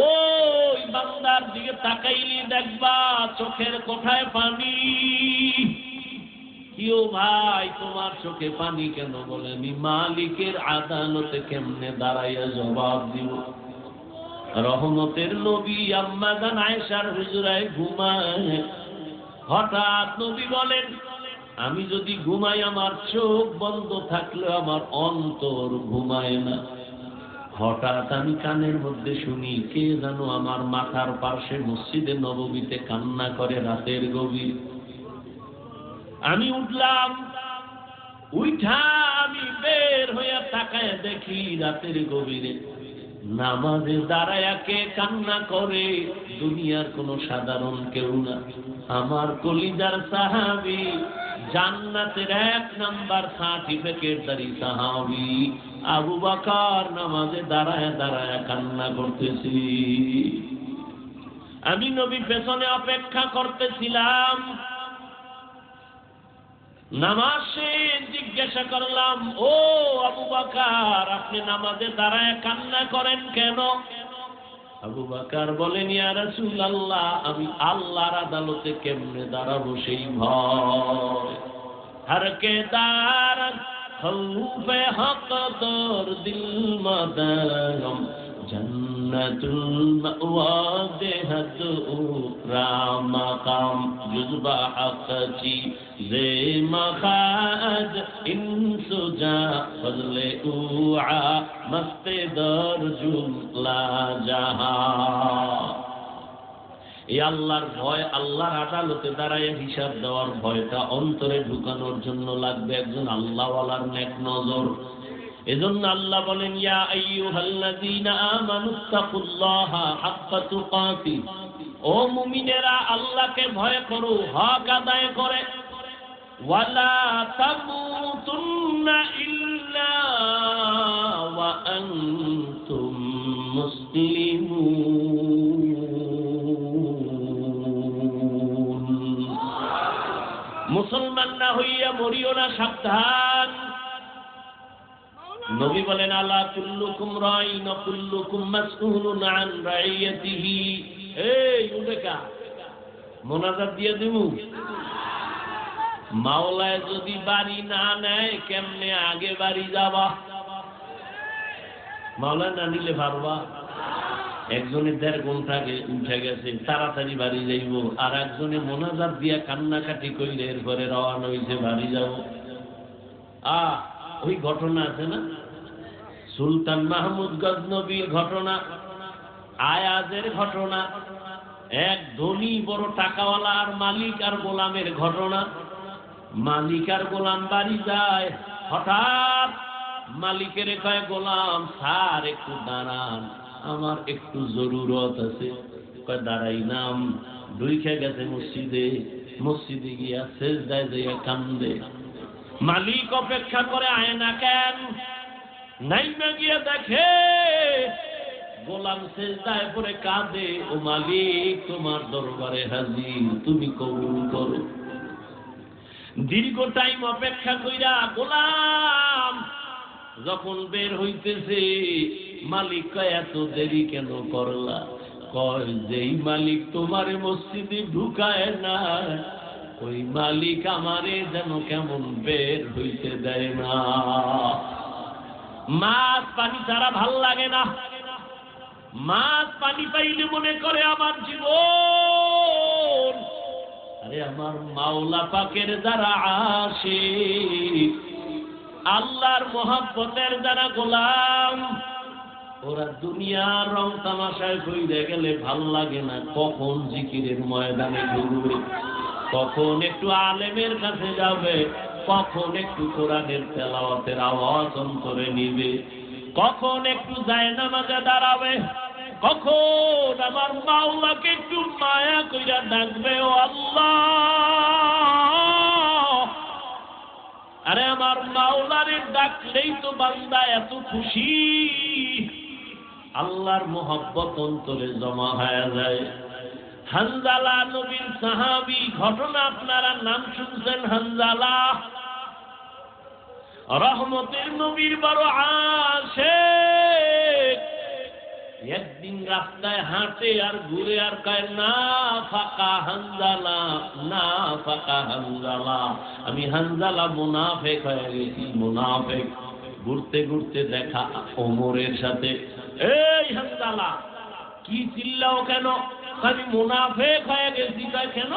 ওই বান্দার দিকে তাকাইলি দেখবা চোখের কোঠায় পানি। কিও ভাই, তোমার চোখে পানি কেন? বলে, আমি মালিকের আদালতে কেমনে দাঁড়াইয়া জবাব দিব? রহমতের নবী আম্মা জান আয়েশার হুজরায় ঘুমায়। হঠাৎ নবী বলেন, আমি যদি ঘুমাই আমার চোখ বন্ধ থাকলে আমার অন্তর ঘুমায় না। হঠাৎ আমি কানের মধ্যে শুনি কে যেন আমার মাথার পাশে মসজিদে নববীতে কান্না করে রাতের গভীর। আমি উঠলাম, উঠা আমি বের হইয়া তাকায় দেখি রাতের গভীরে নামাজে দাঁড়ায়া কে কান্না করে, দুনিয়ার কোন সাধারণ কেউ না, আমার কলিজার সাহাবী, জান্নাতের 1 নাম্বার সার্টিফিকেটধারী সাহাবী আবু বকর নামাজে দাঁড়ায়া দাঁড়ায়া কান্না করতেছি। আমি নবী পেছনে অপেক্ষা করতেছিলাম। নামাজ শেষ, জিজ্ঞাসা করলাম, ও আবু বকর, আপনি নামাজে দাঁড়ায় কান্না করেন কেন? আবু বকর বলেন, ইয়া রাসূলুল্লাহ, আমি আল্লাহর আদালতে কেমনে দাঁড়াবো সেই ভয়। হর কে দারত খৌফে হক তোর দিল মদরম, জন্নতুল মাওয়া দেহত রামাকাম জুজবা হকচি জে মখাজ ইনসুজা ফজলে উআ মস্তে দর জুমলা জাহা। এই আল্লাহর ভয়, আল্লাহর আদালতে দাঁড়ায় হিসাব দেওয়ার ভয়টা অন্তরে ঢুকানোর জন্য লাগবে একজন আল্লাহওয়ালার নেক নজর। এজন্য আল্লাহ বলেন, ইয়া আইয়ুহাল্লাযীনা আমানুত্তাকুল্লাহা হাক্কা তুকাতিহ, ও মুমিনেরা আল্লাহকে ভয় করো হক আদায় করে। ওয়ালা তামুতুন্না ইল্লা ওয়া আনতুম মুসলিমুন। মুসলমান না হইয়া মরিও না, সাবধান। নবী বলেন, আলা কুল্লুকুম রাইন ওয়া কুল্লুকুম মাসউলুন আন রাইয়াতিহি। এই উলেকা মোনাজাত দিয়ে দিমু, মাওলায় যদি বাড়ি না নেয় কেমনে আগে বাড়ি যাবা? মাওলায় না নিলে পারবা? একজনের 1.5 ঘন্টা উঠে গেছে, তাড়াতাড়ি বাড়ি যাইব, আর একজনে মোনাজাত দিয়া কান্নাকাটি কইলে এরপরে রওনা হইছে বাড়ি যাব। ওই ঘটনা আছে না, সুলতান মাহমুদ গজনবীর ঘটনা, আয়াজের ঘটনা, এক ধনী বড় টাকাওয়ালা আর মালিক আর গোলামের ঘটনা। মালিক আর গোলাম বাড়ি যায়, হঠাৎ মালিকের কয়, গোলাম স্যার একটু দাঁড়ান, আমার একটু জরুরত আছে। কয় দাঁড়াই নাম, ঢুইকে গেছে মসজিদে, মসজিদে গিয়া সেজদায় যাইয়া কান্দে। মালিক অপেক্ষা করে, আয় না কেন? নাইমা গিয়ে দেখে গোলাম সেজদায় পড়ে কাঁদে, ও মালিক তোমার দরবারে হাজির, তুমি কবুল করো। দীর্ঘ টাইম অপেক্ষা কইরা গোলাম যখন বের হইতেছে, মালিক কয় এত দেরি কেন করলা? কয় যেই মালিক তোমারে মসজিদে ঢুকায় না, ওই মালিক আমারে যেন কেমন বের হইতে দেয় না। মাছ পানি ছাড়া ভাল লাগে না, মাছ পানি পাইলে মনে করে আমার জীবন। আরে আমার মাওলা পাকের যারা আশিক, আল্লাহর মহব্বতের যারা গোলাম, ওরা দুনিয়ার রং তামাশায় কইরে গেলে ভাল লাগে না। কখন জিকিরের ময়দানে ঘুরবে, কখন একটু আলেমের কাছে যাবে, কখন একটু কোরআনের তেলাওয়াতের আওয়াজ অন্তরে নিবে, কখন একটু জায়নামাজে দাঁড়াবে, কখন আমার মাওলাকে একটু মায়া কইরা ডাকবে, ও আল্লাহ। আরে আমার মাওলারে ডাকলেই তো বান্দা এত খুশি, আল্লাহর মহব্বত অন্তরে জমা হয়ে যায়। হানজালা নবীর সাহাবী, ঘটনা আপনারা নাম শুনছেন। হানজালা রহমতের নবীর বড় আশিক। একদিন রাস্তায় হাঁটে আর ঘুরে আর কয়, না ফাকা হানজালা, না ফাকা হানজালা, আমি হানজালা মুনাফিক হয়ে গেছি, মুনাফিক। ঘুরতে ঘুরতে দেখা ওমরের সাথে। এই হানজালা, কি চিল্লাও কেন? আমি মুনাফিক হয়ে গেছি। কয় কেন?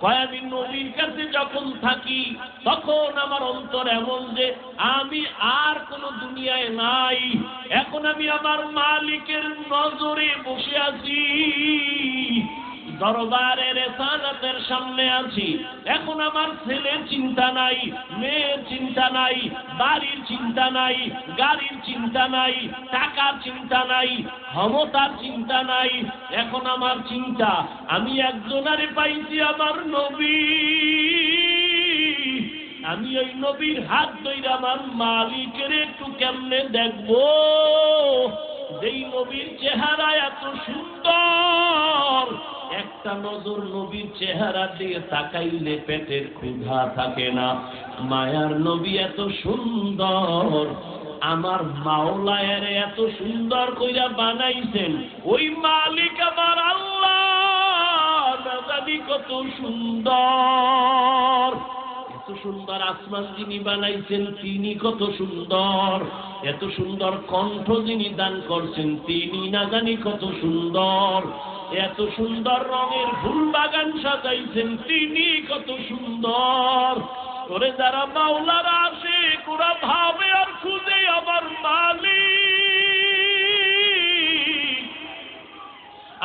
কয় আমি নবীর কাছে যখন থাকি তখন আমার অন্তর এমন যে আমি আর কোনো দুনিয়ায় নাই, এখন আমি আমার মালিকের নজরে বসে আছি, দরবারের রেসালাতের সামনে আছি। এখন আমার ছেলের চিন্তা নাই, মেয়ের চিন্তা নাই, বাড়ির চিন্তা নাই, গাড়ির চিন্তা নাই, টাকার চিন্তা নাই, ক্ষমতার চিন্তা নাই। এখন আমার চিন্তা আমি একজনারে পাইছি, আমার নবী। আমি ওই নবীর হাত ধরে আমার মালিকের একটু কেমনে দেখবো, যেই নবীর চেহারা এত সুন্দর, একটা নজর নবীর চেহারা দিয়ে তাকাইলে পেটের ক্ষুধা থাকে না। মায়ার নবী এত সুন্দর, আমার মাওলায়ের এত সুন্দর কইরা বানাইছেন, ওই মালিক আমার আল্লাহ না জানি কত সুন্দর। এত সুন্দর আসমান যিনি বানাইছেন তিনি কত সুন্দর, এত সুন্দর কণ্ঠ যিনি দান করছেন তিনি না জানি কত সুন্দর, এত সুন্দর রঙের ফুল বাগান সাজাইছেন তিনি কত সুন্দর। করে যারা মাওলারা আসে ওরা ভাবে আর খুঁজে আমার মালিক,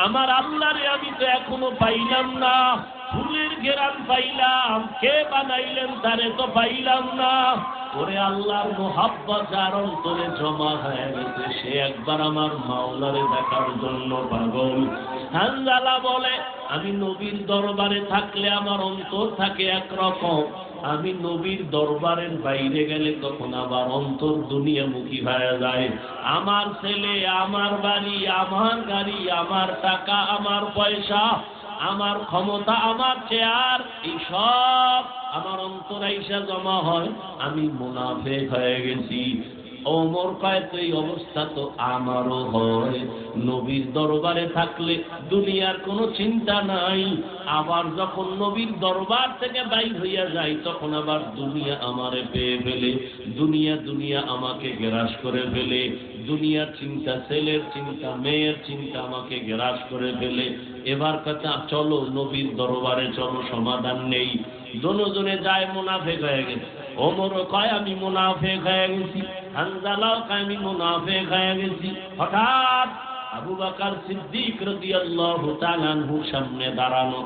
আমার আল্লাহরে আমি তো এখনো পাইলাম না। ফুলের ঘেরান পাইলাম, কে বানাইলেন তারে তো পাইলাম না। ওরে আল্লাহর মোহাব্বত যার অন্তরে জমা হয়ে গেছে, সে একবার আমার মাওলারে দেখার জন্য পাগল। হানজালা বলে আমি নবীর দরবারে থাকলে আমার অন্তর থাকে একরকম, আমি নবীর দরবারের বাইরে গেলে তখন আবার অন্তর দুনিয়ামুখী হয়ে যায়। আমার ছেলে, আমার বাড়ি, আমার গাড়ি, আমার টাকা, আমার পয়সা, আমার ক্ষমতা, আমার চেয়ার, এই সব আমার অন্তরে এসে জমা হয়, আমি মুনাফিক হয়ে গেছি। ওমর কয় তো এই অবস্থা তো আমারও হয়। নবীর দরবারে থাকলে দুনিয়ার কোনো চিন্তা নাই, আবার যখন নবীর দরবার থেকে বাইর হইয়া যায় তখন আবার দুনিয়া আমারে পেয়ে ফেলে, দুনিয়া দুনিয়া আমাকে গ্রাস করে ফেলে, দুনিয়ার চিন্তা, ছেলের চিন্তা, মেয়ের চিন্তা আমাকে গ্রাস করে ফেলে। এবার কথা চলো নবীর দরবারে চলো, সমাধান নেই। দুজনে যায়, মুনাফিক হয়ে গেছে। ওমরও কয় আমি মুনাফিক হয়ে গেছি, হানজালাও কয় আমি মুনাফিক হয়ে গেছি। হঠাৎ আবু বকর সিদ্দিক রাদিয়াল্লাহু তাআলা আনহুর সামনে দাঁড়ানো।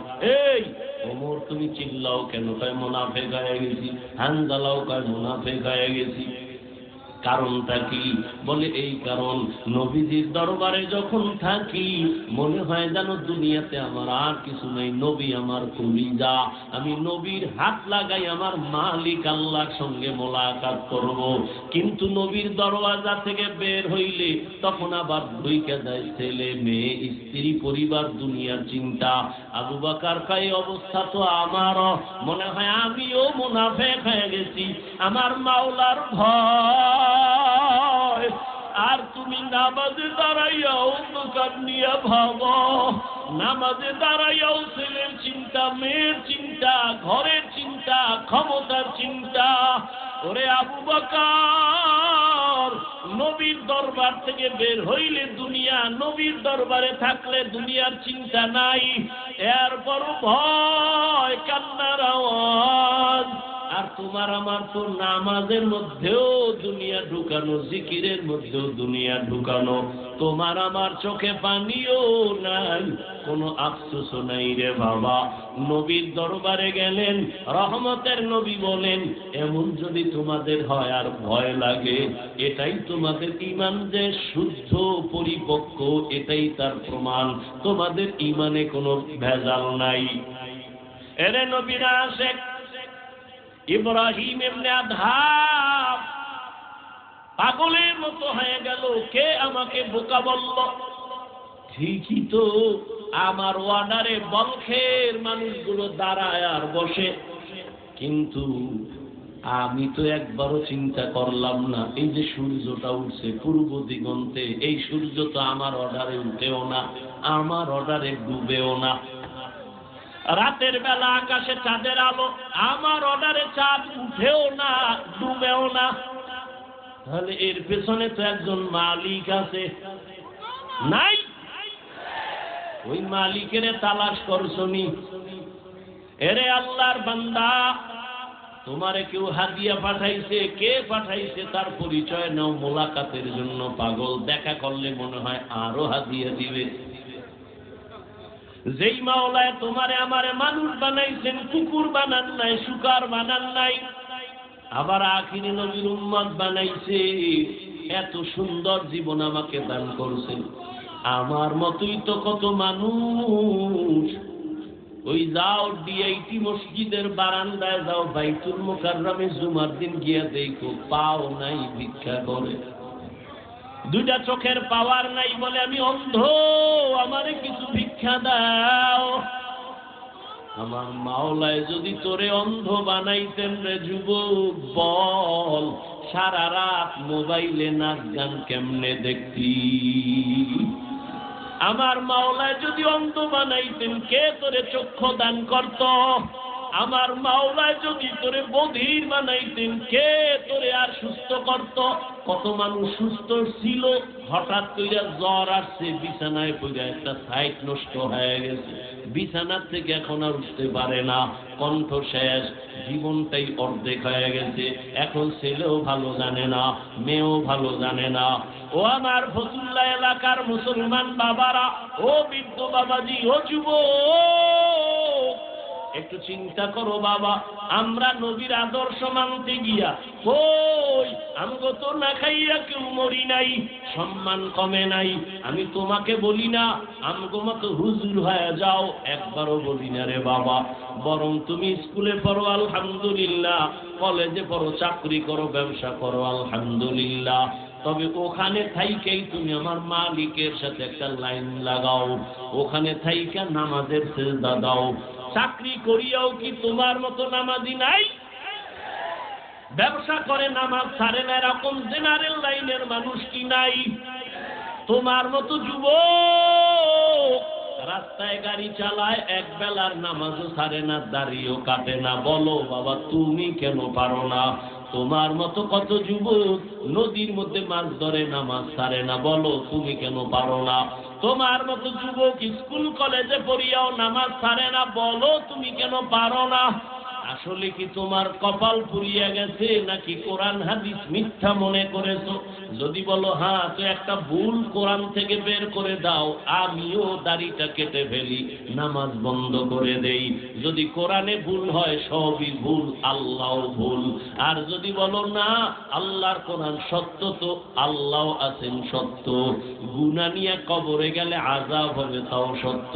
এই ওমর তুমি চিল্লাও কেন? কয় মুনাফিক হয়ে গেছি। হানজালাও কয় মুনাফিক হয়ে গেছি। কারণটা কি? বলে এই কারণ, নবীজির দরবারে যখন থাকি মনে হয় যেন দুনিয়াতে আমার আর কিছু নেই, নবী আমার কলিজা, আমি নবীর হাত লাগাই আমার মালিক আল্লাহর সঙ্গে মোলাকাত করব। কিন্তু নবীর দরওয়াজা থেকে বের হইলে তখন আবার ঢুইকা যায় ছেলে, মেয়ে, স্ত্রী, পরিবার, দুনিয়ার চিন্তা। আবু বকর কয় অবস্থা তো আমারও, মনে হয় আমিও মুনাফিক হয়ে গেছি, আমার মাওলার ভয়। আর তুমি নামাজে দাঁড়াইয়াও দোকান নিয়ে ভাবো, নামাজে দাঁড়াইয়াও ছেলের চিন্তা, মেয়ের চিন্তা, ঘরের চিন্তা, ক্ষমতার চিন্তা। ওরে আবু বকর, নবীর দরবার থেকে বের হইলে দুনিয়া, নবীর দরবারে থাকলে দুনিয়ার চিন্তা নাই, এরপর ভয়, কান্নার আওয়াজ। আর তোমার আমার তো নামাজের মধ্যেও দুনিয়া ঢুকানো, জিকিরের মধ্যেও দুনিয়া ঢুকানো, তোমার আমার চোখে পানিও নাই, কোনো আফসোসও নাই রে বাবা। নবীর দরবারে গেলেন, রহমতের নবী বলেন এমন যদি তোমাদের হয় আর ভয় লাগে, এটাই তোমাদের ঈমান যে শুদ্ধ পরিপক্ক, এটাই তার প্রমাণ, তোমাদের ঈমানে কোনো ভেজাল নাই। এরে নবীরা আশেক ইব্রাহিম ইবনে আদহাম পাগলের মতো হয়ে গেল, কে আমাকে বোকা বলল? ঠিকই তো, আমার ওয়ার্ডারে বলখের মানুষগুলো দাঁড়ায় আর বসে, কিন্তু আমি তো একবারও চিন্তা করলাম না এই যে সূর্যটা উঠছে পূর্ব দিগন্তে, এই সূর্য তো আমার অর্ডারে উঠেও না, আমার অর্ডারে ডুবেও না। রাতের বেলা আকাশে চাঁদের আলো, আমার অর্ডারে চাঁদ উঠেও না, ডুবেও না। তাহলে এর পেছনে তো একজন মালিক আছে, নাই? ওই মালিকের তালাশ করছনি? এরে আল্লাহর বান্দা, তোমারে কেউ হাদিয়া পাঠাইছে, কে পাঠাইছে তার পরিচয় নাও, মোলাকাতের জন্য পাগল, দেখা করলে মনে হয় আরো হাদিয়া দিবে। যেই মাওলায় তোমারে আমারে মানুষ বানাইছেন, কুকুর বানান নাই, শুকার বানান নাই, আবার আখিরি নবীর উম্মত বানাইছে, এত সুন্দর জীবন আমাকে দান করছেন। আমার মতোই তো কত মানুষ, ওই যাও ডিআইটি মসজিদের বারান্দায় যাও, বাইতুল মুকাররমে জুমার দিন গিয়া দেখো, পাও নাই ভিক্ষা করে, দুইটা চোখের পাওয়ার নাই, বলে আমি অন্ধ, আমারে কিছু ভিক্ষা দাও। আমার মাওলায় যদি তোরে অন্ধ বানাইতেন রে যুবক, বল সারা রাত মোবাইলে নাচ গান কেমনে দেখতি? আমার মাওলায় যদি অন্ধ বানাইতেন, কে তোরে চক্ষু দান করত? আমার মাওলায় যদি তোরে বধির বানাইতেন, কে তোরে আর সুস্থ করত? কত মানুষ সুস্থ ছিল, হঠাৎ করে জ্বর আসছে, বিছানায় পড়ে একটা সাইট নষ্ট হয়ে গেছে, বিছানার থেকে এখন আর উঠতে পারে না, কণ্ঠ শেষ, জীবনটাই অর্ধেক হয়ে গেছে। এখন ছেলেও ভালো জানে না, মেয়েও ভালো জানে না। ও আমার ফতুল্লাহ এলাকার মুসলমান বাবারা, ও বৃদ্ধ বাবাজি, ও যুবক, একটু চিন্তা করো বাবা, আমরা নবীর আদর্শ মানতে গিয়া কই আমগো তো না খাইয়া কেউ মরি নাই, সম্মান কমে নাই। আমি তোমাকে বলি না আমগো মতো হুজুর হয়ে যাও, একবারও বলি না রে বাবা, বরং তুমি স্কুলে পড়ো আলহামদুলিল্লাহ, কলেজে পড়ো, চাকরি করো, ব্যবসা করো আলহামদুলিল্লাহ, তবে ওখানে থাইকেই তুমি আমার মালিকের সাথে একটা লাইন লাগাও, ওখানে থাইকা নামাজের সিজদা দাও। চাকরি করিয়াও কি তোমার মতো নামাজি নাই? ব্যবসা করে নামাজ ছাড়ে না এরকম জেনারেল লাইনের মানুষ কি নাই? তোমার মতো যুবক রাস্তায় গাড়ি চালায়, এক বেলার নামাজও ছাড়ে না, দাড়িও কাটে না, বলো বাবা তুমি কেন পারো না? তোমার মতো কত যুবক নদীর মধ্যে মাছ ধরে, নামাজ ছাড়ে না, বলো তুমি কেন পারো না? তোমার মতো যুবক স্কুল কলেজে পড়িয়াও নামাজ ছাড়ে না, বলো তুমি কেন পারো না? আসলে কি তোমার কপাল পুড়িয়া গেছে, নাকি কোরআন হাদিস মিথ্যা মনে করেছো? যদি বলো হ্যাঁ, তো একটা ভুল কোরআন থেকে বের করে দাও, আমিও দাড়িটা কেটে ফেলি, নামাজ বন্ধ করে দেই। যদি কোরআনে ভুল হয় সবই ভুল, আল্লাহ ভুল। আর যদি বলো না আল্লাহর কোরআন সত্য, তো আল্লাহ আছেন সত্য, গুনাহ নিয়ে কবরে গেলে আযাব হবে তাও সত্য,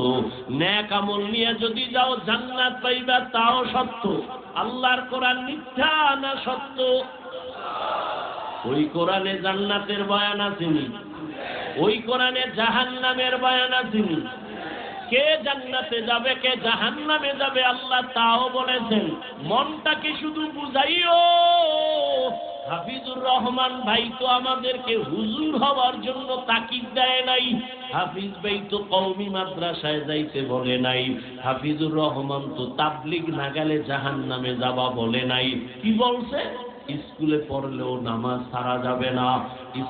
নেক আমল নিয়ে যদি যাও জান্নাত পাইবা তাও সত্য। আল্লাহর কোরআন মিথ্যা না সত্য? ওই কোরআনে জান্নাতের বয়ান আছেনি, ওই কোরআনে জাহান্নামের বয়ান আছেনি। কে জান্নাতে যাবে, কে জাহান্নামে যাবে আল্লাহ তাও বলেছেন। মনটাকে শুধু বুঝাইও। হাফিজুর রহমান ভাই তো আমাদেরকে হুজুর হওয়ার জন্য তাকিদ দেয় নাই, হাফিজ ভাই তো কওমি মাদ্রাসায় যাইতে বলে নাই, হাফিজুর রহমান তো তাবলিগ না গেলে জাহান্নামে যাবা বলে নাই। কি বলছে? স্কুলে পড়লেও নামাজ ছাড়া যাবে না।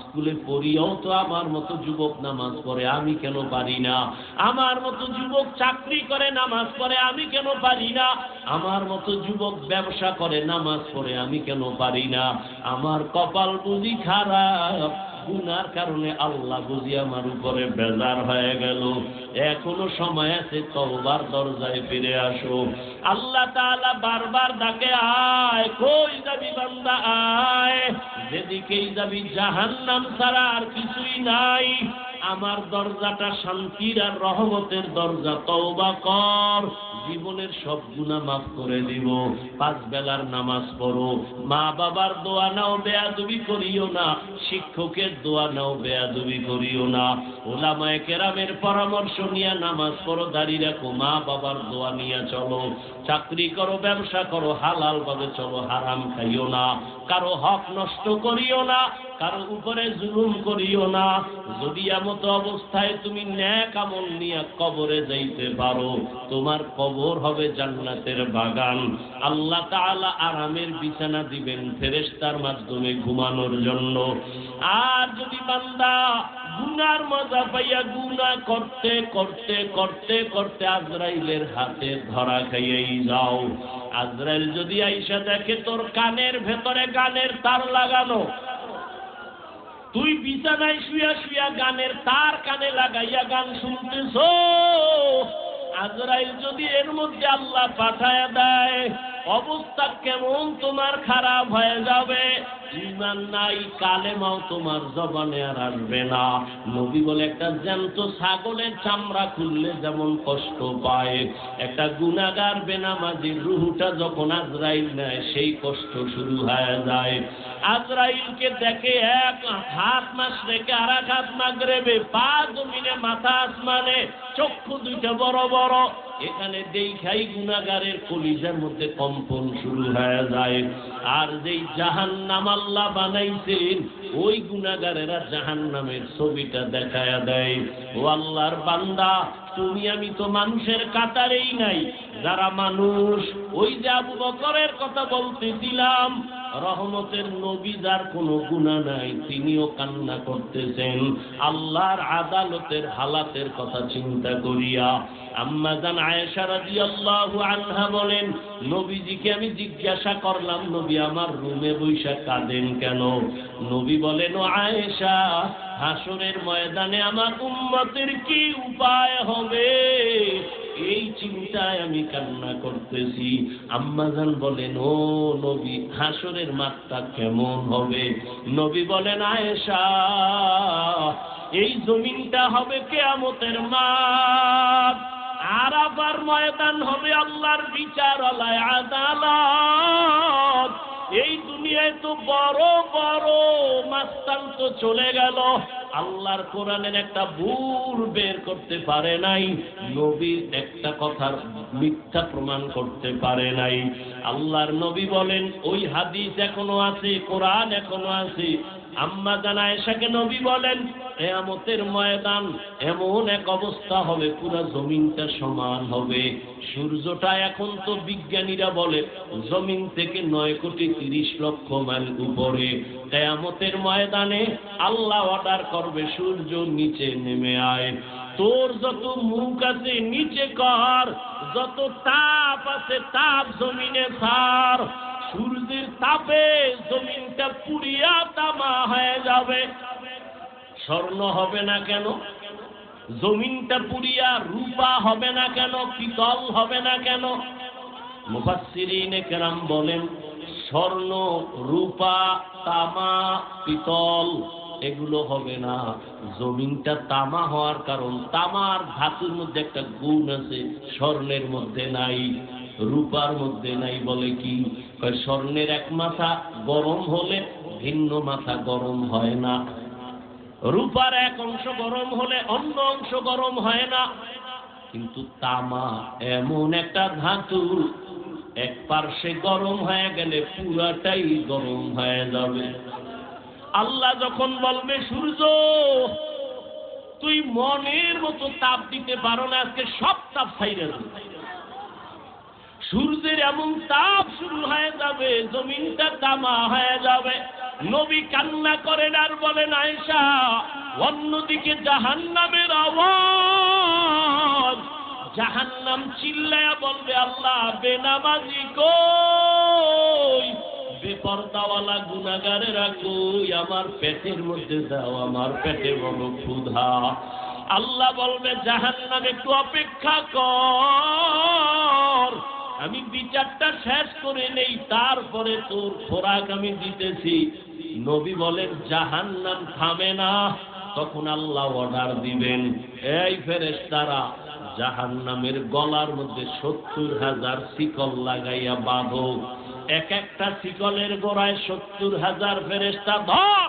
স্কুলে পড়িয়াও তো আমার মতো যুবক নামাজ পড়ে, আমি কেন পারি না? আমার মতো যুবক চাকরি করে নামাজ পড়ে, আমি কেন পারি না? আমার মতো যুবক ব্যবসা করে নামাজ পড়ে, আমি কেন পারি না? আমার কপাল বুঝি খারাপ, গুনার কারণে আল্লাহ বুঝি আমার উপরে বেজার হয়ে গেল। এখনো সময় আছে, তওবার দরজায় ফিরে আসো। আল্লাহ তাআলা বারবার ডাকে, আয়, কই যাবি বান্দা আয়, যেদিকেই যাবি জাহান্নাম ছাড়া আর কিছুই নাই। আমার দরজাটা শান্তির আর রহমতের দরজা, তওবা কর, জীবনের সব গুনাহ মাফ করে দিব। 5 বেলার নামাজ পড়ো, মা বাবার দোয়া নাও, বেয়াদবি করিও না, শিক্ষকের দোয়া নাও, বেয়াদবি করিও না, উলামায়ে কেরামের পরামর্শ নিয়ে নামাজ পড়ো, দাঁড়িয়ে রাখো, মা বাবার দোয়া নিয়ে চলো, চাকরি করো, ব্যবসা করো, হালাল ভাবে চলো, হারাম খাইও না, কারো হক নষ্ট করিও না, কারো উপরে জুলুম করিও না। যদি এমত অবস্থায় তুমি নেক আমল নিয়ে কবরে যাইতে পারো, তোমার কবর হবে জান্নাতের বাগান। আল্লাহ তাআলা আরামের বিছানা দিবেন ফেরেশতার মাধ্যমে ঘুমানোর জন্য। আর যদি বান্দা গুনার মজা পাইয়া গুনাহ করতে করতে করতে করতে আজরাইলের হাতে ধরা খাইয়াই যাও। আজরাইল যদি আইসা দেখে তোর কানের ভেতরে গানের তার লাগানো, তুই বিছানায় শুয়া শুয়া গানের তার কানে লাগাইয়া গান শুনতেছ, আজরাইল যদি এর মধ্যে আল্লাহ পাঠায়া দেয়, অবস্থা কেমন তোমার খারাপ হয়ে যাবে। ঈমান নাই, কালেমাও তোমার জবানে আর আসবে না। নবী বলে একটা জ্যান্ত ছাগলের চামড়া খুললে যেমন কষ্ট পায়, একটা গুনাহগার বেনামাজির রূহটা যখন আজরাইল নেয় সেই কষ্ট শুরু হয়ে যায়। আজরাইলকে দেখে এক হাত মাশরিকে আর এক হাত মাগরিবে, পা জমিনে মাথা আসমানে, চক্ষু দুইটা বড় বড়। এখানে দেখাই গুনাহগারের কলিজার মধ্যে কম্পন শুরু হয়ে যায়। আর যেই জাহান্নাম আল্লাহ বানাইছেন ওই গুনাহগারেরা জাহান্নামের ছবিটা দেখায়া দেয়। ও আল্লাহর বান্দা, তুমি আমি তো মানুষের কাতারেই নাই। যারা মানুষ, ওই যে আবু বকরের কথা বলতেছিলাম, রহমতের নবী যার কোনো গুনাহ নাই তিনিও কান্না করতেছেন আল্লাহর আদালতের হালাতের কথা চিন্তা করিয়া। আম্মা জান আয়েশা রাদিয়াল্লাহু আনহা বলেন, নবীজিকে আমি জিজ্ঞাসা করলাম, নবী আমার রুমে বৈশা কাঁদেন কেন? নবী বলেন, ও আয়েশা, হাসরের ময়দানে আমার উম্মতের কি উপায় হবে এই চিন্তায় আমি কান্না করতেছি। আম্মাজান বলেন, ও নবী, হাসরের মাঠটা কেমন হবে? নবী বলেন, আয়েশা, এই জমিনটা হবে কিয়ামতের মাঠ, আরাফার ময়দান হবে আল্লাহর বিচারালয়, আদালত। এই দুনিয়ায় তো বড় বড় মাস্তান তো চলে গেল, আল্লাহর কোরআনের একটা ভুল বের করতে পারে নাই, নবীর একটা কথার মিথ্যা প্রমাণ করতে পারে নাই। আল্লাহর নবী বলেন, ওই হাদিস এখনো আছে, কোরআন এখনো আছে। আম্মা জান আয়েশাকে নবী বলেন, কিয়ামতের ময়দান এমন এক অবস্থা হবে, পুরো জমিনটা সমান হবে। সূর্যটা এখন তো বিজ্ঞানীরা বলে জমিন থেকে 9,30,00,000 মাইল উপরে। কিয়ামতের ময়দানে আল্লাহ অর্ডার করবে, সূর্য নিচে নেমে আয়, তোর যত মুখ আছে নিচে কর, যত তাপ আছে তাপ জমিনে ছাড়। সূর্যের তাপে জমিনটা পুড়িয়া তামা হয়ে যাবে। স্বর্ণ হবে না কেন? জমিনটা পুড়িয়া রূপা হবে না কেন? পিতল হবে না কেন? মুফাসসিরিনে কেরাম বলেন, স্বর্ণ, রূপা, তামা, পিতল এগুলো হবে না। জমিনটা তামা হওয়ার কারণ, তামার ধাতুর মধ্যে একটা গুণ আছে, স্বর্ণের মধ্যে নাই, রূপার মধ্যে নাই। বলে কি? স্বর্ণের এক মাথা গরম হলে ভিন্ন মাথা গরম হয় না, রূপার এক অংশ গরম হলে অন্য অংশ গরম হয় না। কিন্তু তামা এমন একটা ধাতু, এক পার্শ্বে গরম হয়ে গেলে পুরাটাই গরম হয়ে যাবে। আল্লাহ যখন বলবে, সূর্য তুই মনের মতো তাপ দিতে পারো না, আজকে সব তাপ ছাইড়া দেব। সূর্যের এমন তাপ শুরু হয়ে যাবে, জমিনটা তামা হয়ে যাবে। নবী কান্না করেন আর বলেন, আয়েশা, অন্যদিকে জাহান্নামের আওয়াজ, জাহান্নাম চিল্লায়া বলবে, আল্লাহ বেনামাজি কই, বেপরদাওয়ালা গুনাহগারেরা কই, আমার পেটের মধ্যে দাও, আমার পেটে বড় ক্ষুধা। আল্লাহ বলবে, জাহান্নাম একটু অপেক্ষা কর, আমি বিচারটা শেষ করে নেই, তারপরে তোর খোরাক আমি দিতেছি। নবী বলেন, জাহান্নাম থামে না। তখন আল্লাহ অর্ডার দিবেন, এই ফেরেশতারা জাহান্নামের গলার মধ্যে 70,000 শিকল লাগাইয়া বাঁধো। এক একটা শিকলের গোড়ায় 70,000 ফেরেশতা ধর,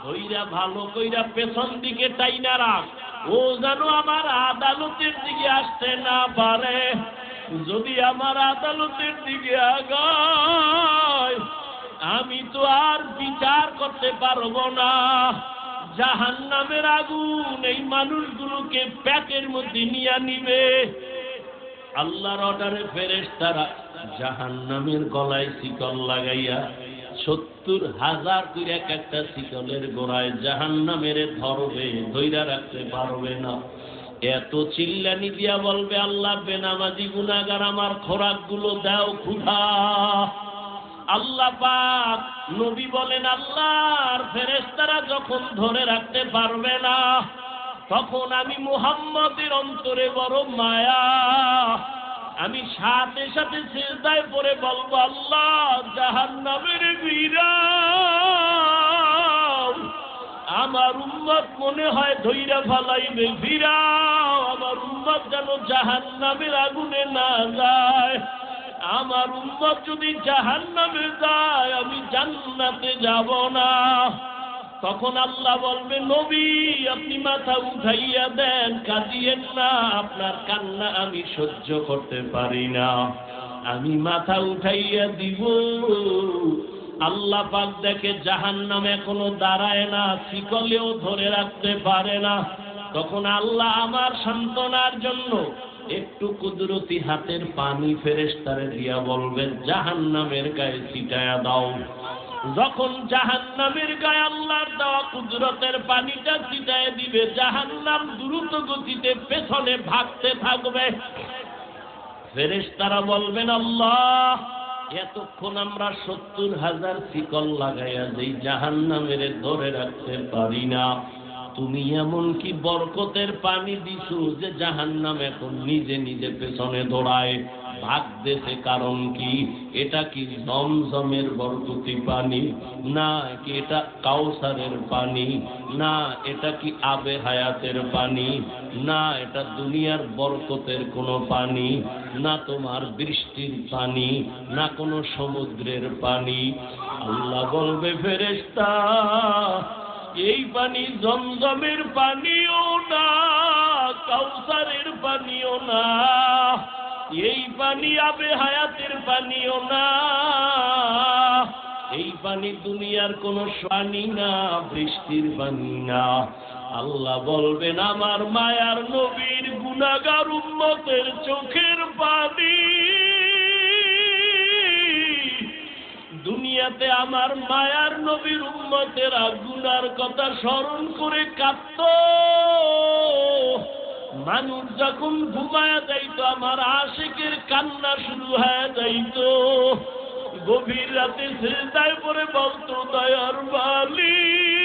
ধইরা ভালো কইরা পেছন দিকে টাইনা রাখ, ও যেন আমার আদালতের দিকে আসতে না পারে। যদি আমার আদালতের দিকে আগায়, আমি তো আর বিচার করতে পারবো না। জাহান্নামের আগুন এই মানুষগুলোকে পেটের মধ্যে নিয়ে নিবে। আল্লাহর অর্ডারে ফেরেশতারা জাহান্নামের গলায় শিকল লাগাইয়া 70,000 করে এক একটা শিকলের গোড়ায় জাহান্নামের ধরবে, ধইরা রাখতে পারবে না। এত চিল্লানি দিয়া বলবে, আল্লাহ বেনামাজি গুনাহগার আমার খোরাকগুলো দাও ক্ষুধা। আল্লাহ পাক নবী বলেন, আল্লাহর ফেরেশতারা যখন ধরে রাখতে পারবে না, তখন আমি মুহাম্মদের অন্তরে বড় মায়া, আমি সাথে সাথে সিজদায় পড়ে বলবো, আল্লাহ জাহান্নামের ফিরাও, আমার উম্মত মনে হয় ধইরা ফালাইবে, ফিরাও, আমার উম্মত যেন জাহান্নামের আগুনে না যায়। আমার উম্মত যদি জাহান্নামে যায়, আমি জান্নাতে যাব না। তখন আল্লাহ বলবে, নবী আপনি মাথা উঠাইয়া দেন, কাঁদিয়েন না, আপনার কান্না আমি সহ্য করতে পারি না। আমি মাথা উঠাইয়া দিব। আল্লাহ পাক দেখে জাহান্নাম এখনো দাঁড়ায় না, শিকলেও ধরে রাখতে পারে না। তখন আল্লাহ আমার সান্ত্বনার জন্য একটু কুদরতি হাতের পানি ফেরেশতারে দিয়া বলবেন, জাহান্নামের গায়ে ছিটায়া দাও। যখন জাহান্নামের গায়ে আল্লাহর দেওয়া কুদরতের পানিটা ছিটায় দিবে, জাহান্নাম দ্রুত গতিতে পেছনে ভাগতে থাকবে। ফেরেশতারা বলবেন, আল্লাহ এতক্ষণ আমরা 70,000 শিকল লাগাইয়া যেই জাহান্নামের ধরে রাখতে পারি না, তুমি এমন কি বরকতের পানি দিছো যে জাহান্নাম এখন নিজে নিজে পেছনে দৌড়ায়, ভাগতেছে? কারণ কি? এটা কি জমজমের বরকতি পানি? না কি এটা কাউসারের পানি? না এটা কি আবে হায়াতের পানি? না এটা দুনিয়ার বরকতের কোনো পানি? না তোমার বৃষ্টির পানি? না কোনো সমুদ্রের পানি? আল্লাহ বলবে, ফেরেশতা এই পানি জমজমের পানিও না, কাউসারের পানিও না, এই পানি আবে হায়াতের পানিও না, এই পানি দুনিয়ার কোন পানি না, বৃষ্টির পানি না। আল্লাহ বলবেন, আমার মায়ার নবীর গুনাহগার উম্মতের চোখের পানি। দুনিয়াতে আমার মায়ার নবীর উম্মতেরা গুনার কথা স্মরণ করে কাঁদত। মানুষ যখন ঘুমায়া যাইতো, আমার আশিকের কান্না শুরু হয়ে যাইত। গভীর রাতে সিজদায় পড়ে বলতো, দয়ার মালিক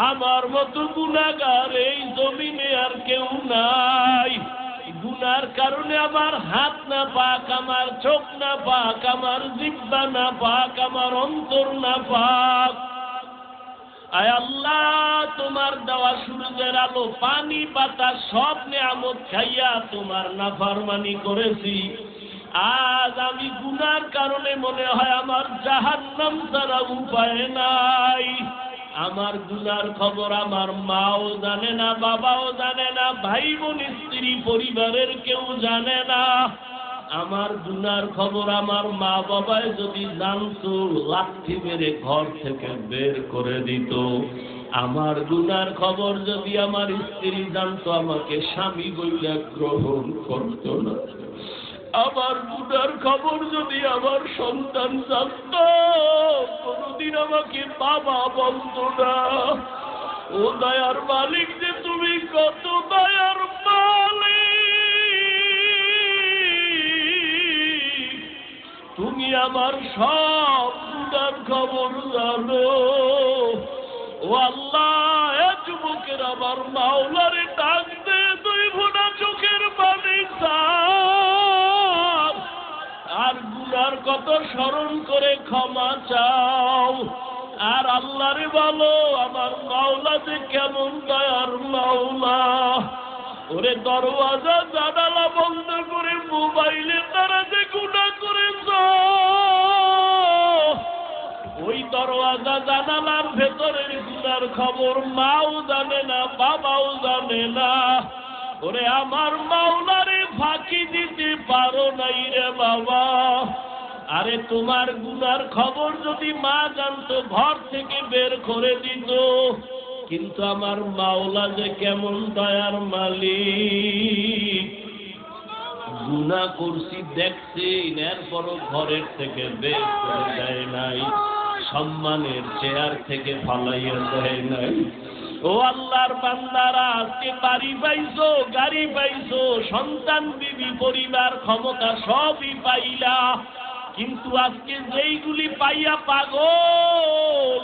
আমার মতো গুনাহগার এই জমিনে আর কেউ নাই। গুনার কারণে আমার হাত না পাক, আমার চোখ না পাক, আমার জিহ্বা না পাক, আমার অন্তর না পাক। আয় আল্লাহ, তোমার দেওয়া সূর্যের আলো, পানি, বাতাস সব নিয়ামত খাইয়া তোমার নাফরমানি করেছি। আজ আমি গুনার কারণে মনে হয় আমার জাহান্নাম ছাড়া উপায় নাই। আমার গুনার খবর আমার মাও জানে না, বাবাও জানে না, ভাই বোন স্ত্রী পরিবারের কেউ জানে না। আমার গুনার খবর আমার মা বাবায় যদি জানতো, লাঠি মেরে ঘর থেকে বের করে দিত। আমার গুনার খবর যদি আমার স্ত্রী জানতো, আমাকে স্বামী বইলা গ্রহণ করত না। আমার গুনার খবর যদি আমার সন্তান জানতো, কোনদিন আমাকে বাবা বলতো না। ও দয়ার মালিক যে তুমি কত দয়ার মালিক, তুমি আমার সব গুনার খবর জানো। ও আল্লাহ, এ যুবকের আমার মাওলারে ডাক দে, দুই ফোঁটা চোখের পানি চাও, আর গুনার কত স্মরণ করে ক্ষমা চাও। আর আল্লাহরে বলো, আমার মাওলা যে কেমন দয়ার মাওলা। ওরে দরওয়াজা জানালা বন্ধ করে মোবাইলে তারা যে গুনাহ করেছ, ওই দরওয়াজা জানালার ভেতরের গুনার খবর মাও জানে না, বাবাও জানে না। ওরে আমার মাওলারে ফাঁকি দিতে পারো নাই রে বাবা। আরে তোমার গুনার খবর যদি মা জানতো, ঘর থেকে বের করে দিত। কিন্তু আমার মাওলা যে কেমন দয়ার মালিক, গুনাহ করছি দেখছি, এরপরও ঘরের থেকে বের করে দেয় নাই, সম্মানের চেয়ার থেকে ফালাইয়া দেয় নাই। ও আল্লাহর বান্দারা, আজকে বাড়ি পাইছো, গাড়ি পাইছো, সন্তান, বিবি, পরিবার, ক্ষমতা সবই পাইলা, কিন্তু আজকে যেইগুলি পাইয়া পাগল,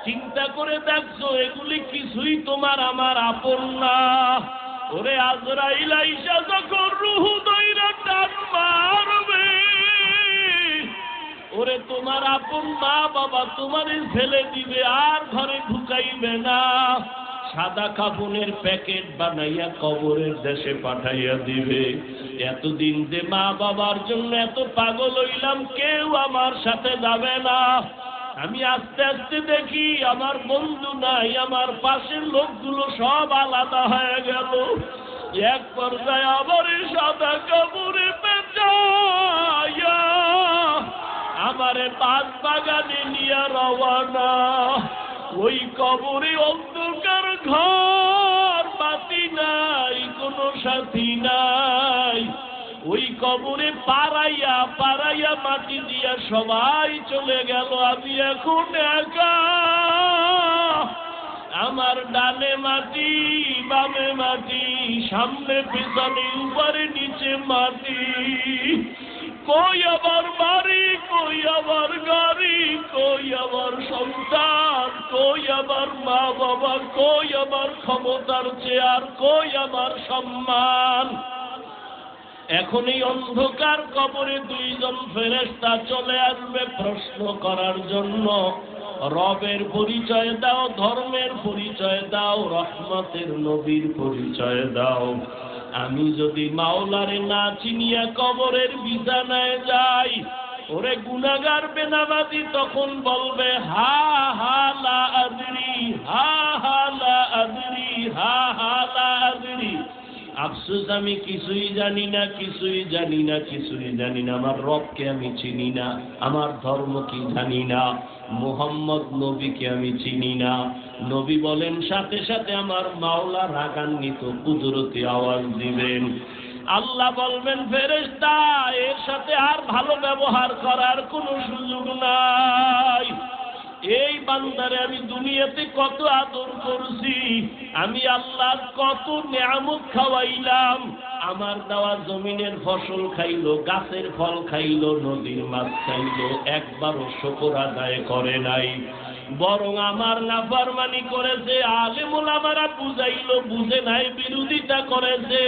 চিন্তা করে দেখছো এগুলি কিছুই তোমার আমার আপন না। ওরে আজরাইল আইসা যখন রুহু দইরা টান মারবে, ওরে তোমার আপন মা বাবা তোমারে ফেলে দিবে, আর ঘরে ঢুকাইবে না, সাদা কাপড়ের প্যাকেট বানাইয়া কবরের দেশে পাঠাইয়া দিবে। এতদিন যে মা বাবার জন্য এত পাগল হইলাম, কেউ আমার সাথে যাবে না। আমি আস্তে আস্তে দেখি আমার বন্ধু নাই, আমার পাশের লোকগুলো সব আলাদা হয়ে গেল। এক পর্যায়ে আবার সাদা কাপড়ে পেঁচাইয়া আমারে পাঁচ বাগানে নিয়ে রওয়ানা। ওই কবরে অন্ধকার ঘর, বাতি নাই, কোনো সাথী নাই। ওই কবরে পাড়াইয়া পাড়াইয়া মাটি দিয়া সবাই চলে গেল, আমি এখন একা। আমার ডানে মাটি, বামে মাটি, সামনে পিছনে উপরে নিচে মাটি। কই আবার বাড়ি, কই আবার গাড়ি, কই আবার সন্তান, কই আবার মা বাবা, কই আবার ক্ষমতার চেয়ার, কই আবার সম্মান। এখন এই অন্ধকার কবরে দুইজন ফেরেশতা চলে আসবে প্রশ্ন করার জন্য। রবের পরিচয় দাও, ধর্মের পরিচয় দাও, রহমতের নবীর পরিচয় দাও। আমি যদি মাওলারে না চিনিয়া কবরের বিছানায় যাই, ওরে গুনাহগার বেনামাজি তখন বলবে হা হা লা আদরি, হা হা লা আদরি, হা হা লা আদরি। আফসোস, আমি কিছুই জানি না, কিছুই জানি না, কিছুই জানি না। আমার রবকে আমি চিনি না, আমার ধর্ম কি জানি না, মুহাম্মদ নবীকে আমি চিনি না। নবী বলেন সাথে সাথে আমার মাওলা রাগান্বিত কুদরতি আওয়াজ দিবেন। আল্লাহ বলবেন ফেরেশতা, এর সাথে আর ভালো ব্যবহার করার কোনো সুযোগ নাই। এই বান্দারে আমি দুনিয়াতে কত আদর করছি, আমি আল্লাহ কত নিয়ামত খাওয়াইলাম। আমার দেওয়া জমিনের ফসল খাইলো, গাছের ফল খাইলো, নদীর মাছ খাইলো, একবারও শুকর আদায় করে নাই, বরং আমার নাফরমানি করেছে। আলেম ওলামারা বুঝাইলো, বুঝে নাই, বিরোধিতা করেছে।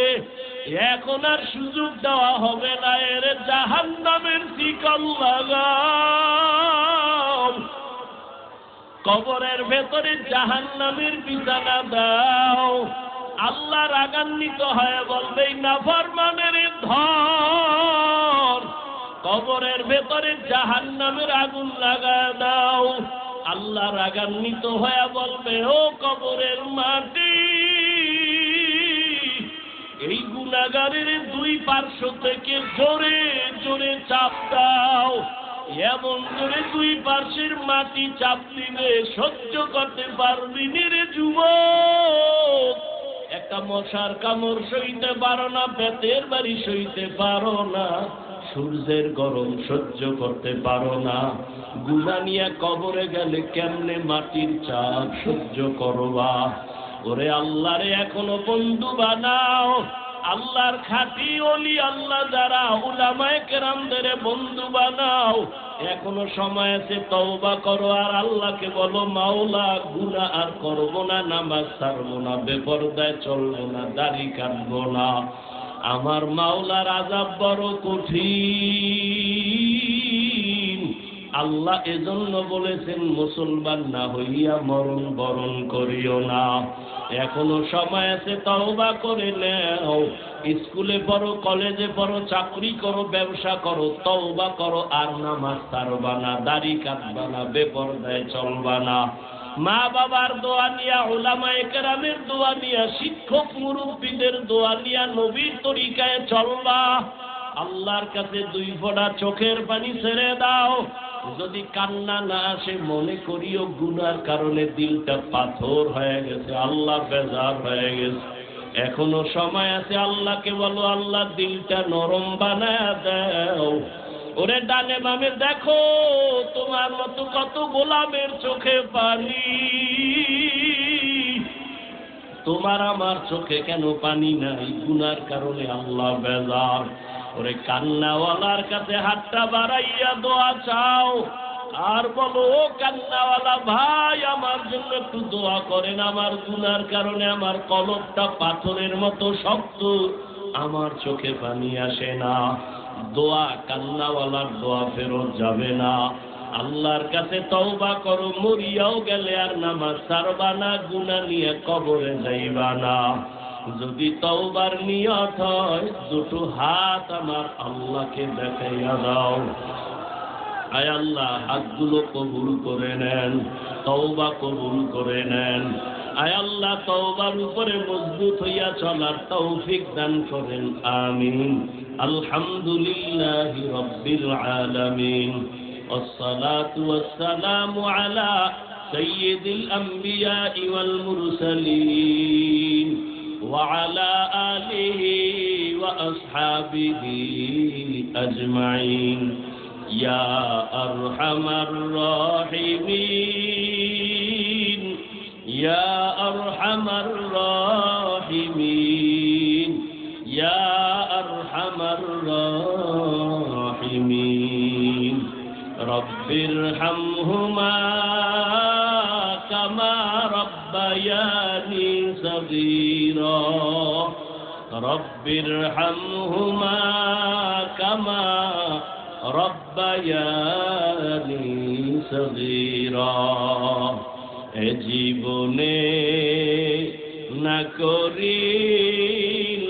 এখন আর সুযোগ দেওয়া হবে না, এর জাহান্নামের শিকল লাগাও, কবরের ভেতরে জাহান্নামের বিছানা দাও। আল্লাহ রাগান্বিত হয়ে বলবে নাফরমানের ধর, কবরের ভেতরে জাহান্নামের আগুন লাগা দাও। আল্লাহ রাগান্বিত হয়ে বলবে ও কবরের মাটি, এই গুনাহগারের দুই পার্শ্ব থেকে জোরে জোরে চাপ দাও। এমন করে দুই পাশের মাটি চাপ দিবে, সহ্য করতে পারবি রে যুবক। একটা মশার কামড় সইতে পারো না, বেতের বাড়ি সইতে পারো না, সূর্যের গরম সহ্য করতে পারো না। গুনাহ নিয়ে কবরে গেলে কেমনে মাটির চাপ সহ্য করবা? ওরে আল্লাহরে এখনো বন্ধু বানাও। আল্লাহর খাঁটি ওলি আল্লাহ যারা, উলামায়ে কেরামদের বন্ধু বানাও। এখনো সময় আছে, তওবা করো আর আল্লাহকে বলো মাওলা গুনাহ আর করব না, নামাজ ছাড়বো না, বেপরদায় চলবো না, দাড়ি কাটবো না। আমার মাওলার আযাব বড় কঠিন। আল্লাহ এজন্য বলেছেন মুসলমান না হইয়া মরণ বরণ করিও না। এখনো সময় আছে, তওবা করে নাও। স্কুলে পড়ো, কলেজে পড়ো, চাকরি করো, ব্যবসা করো, তওবা করো আর নামাজ ছাড়বা না, দাড়ি কাটবা না, বেপরদায় চলবা না। মা বাবার দোয়া নিয়া, উলামায়ে কেরামের দোয়া নিয়া, শিক্ষক মুরব্বীদের দোয়া নিয়া নবীর তরিকায় চলবা। আল্লাহর কাছে দুই ফোঁটা চোখের পানি ছেড়ে দাও। যদি কান্না না আসে, মনে করিও গুনার কারণে দিলটা পাথর হয়ে গেছে, আল্লাহ বেজার হয়ে গেছে। এখনো সময় আছে, আল্লাহকে বলো আল্লাহ দিলটা নরম বানায় দাও। ওরে ডানে বামে দেখো, তোমার মতো কত গোলামের চোখে পানি, তোমার আমার চোখে কেন পানি নাই? গুনার কারণে আল্লাহ বেজার। ওরে কান্নাওয়ালার কাছে হাতটা বাড়াইয়া দোয়া চাও, আর বলো ও কান্নাওয়ালা ভাই, আমার জন্য একটু দোয়া করেন, আমার গুনার কারণে আমার কলবটা পাথরের মতো শক্ত, আমার চোখে পানি আসে না। দোয়া, কান্নাওয়ালার দোয়া ফেরত যাবে না। আল্লাহর কাছে তওবা করো, মরিয়াও গেলে আর নামাজ ছাড়বা না, গুনাহ নিয়ে কবরে যাইবা না। যদি তওবার নিয়ত হয়, দুটো হাত আমার আল্লাহকে দেখাইয়া দাও। আয় আল্লাহ, হাতগুলো কবুল করে নেন, তওবা কবুল করে নেন। আয় আল্লাহ, তওবার উপরে মজবুত হইয়া চলার তৌফিক দান করেন, আমিন। আলহামদুলিল্লাহি রাব্বিল আলামিন, والصلاة والسلام على سيد الأنبياء والمرسلين وعلى آله وأصحابه أجمعين يا أرحم الراحمين يا أرحم الراحمين يا أرحم الراحمين رب ارحمهما كما ربياني صغيرا رب ارحمهما كما ربياني صغيرا এ জীবনে না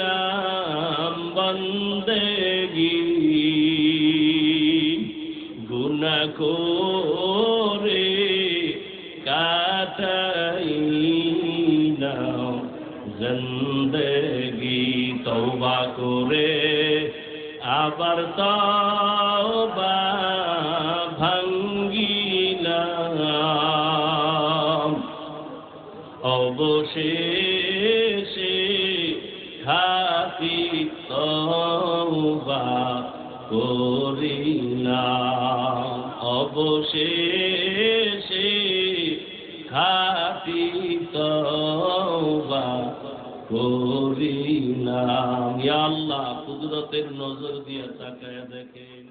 করিলাম বন্দেগী, গুনাহ করে কাটাইলাম জিন্দেগি। তওবা করে আবার তওবা ভাঙ্গিলাম, অবশেষে খাঁটি তওবা করিলাম, অবশেষে খাঁটি তওবা করিলাম। ইয়া আল্লাহ, কুদরতের নজর দিয়ে তাকায়া দেখেন।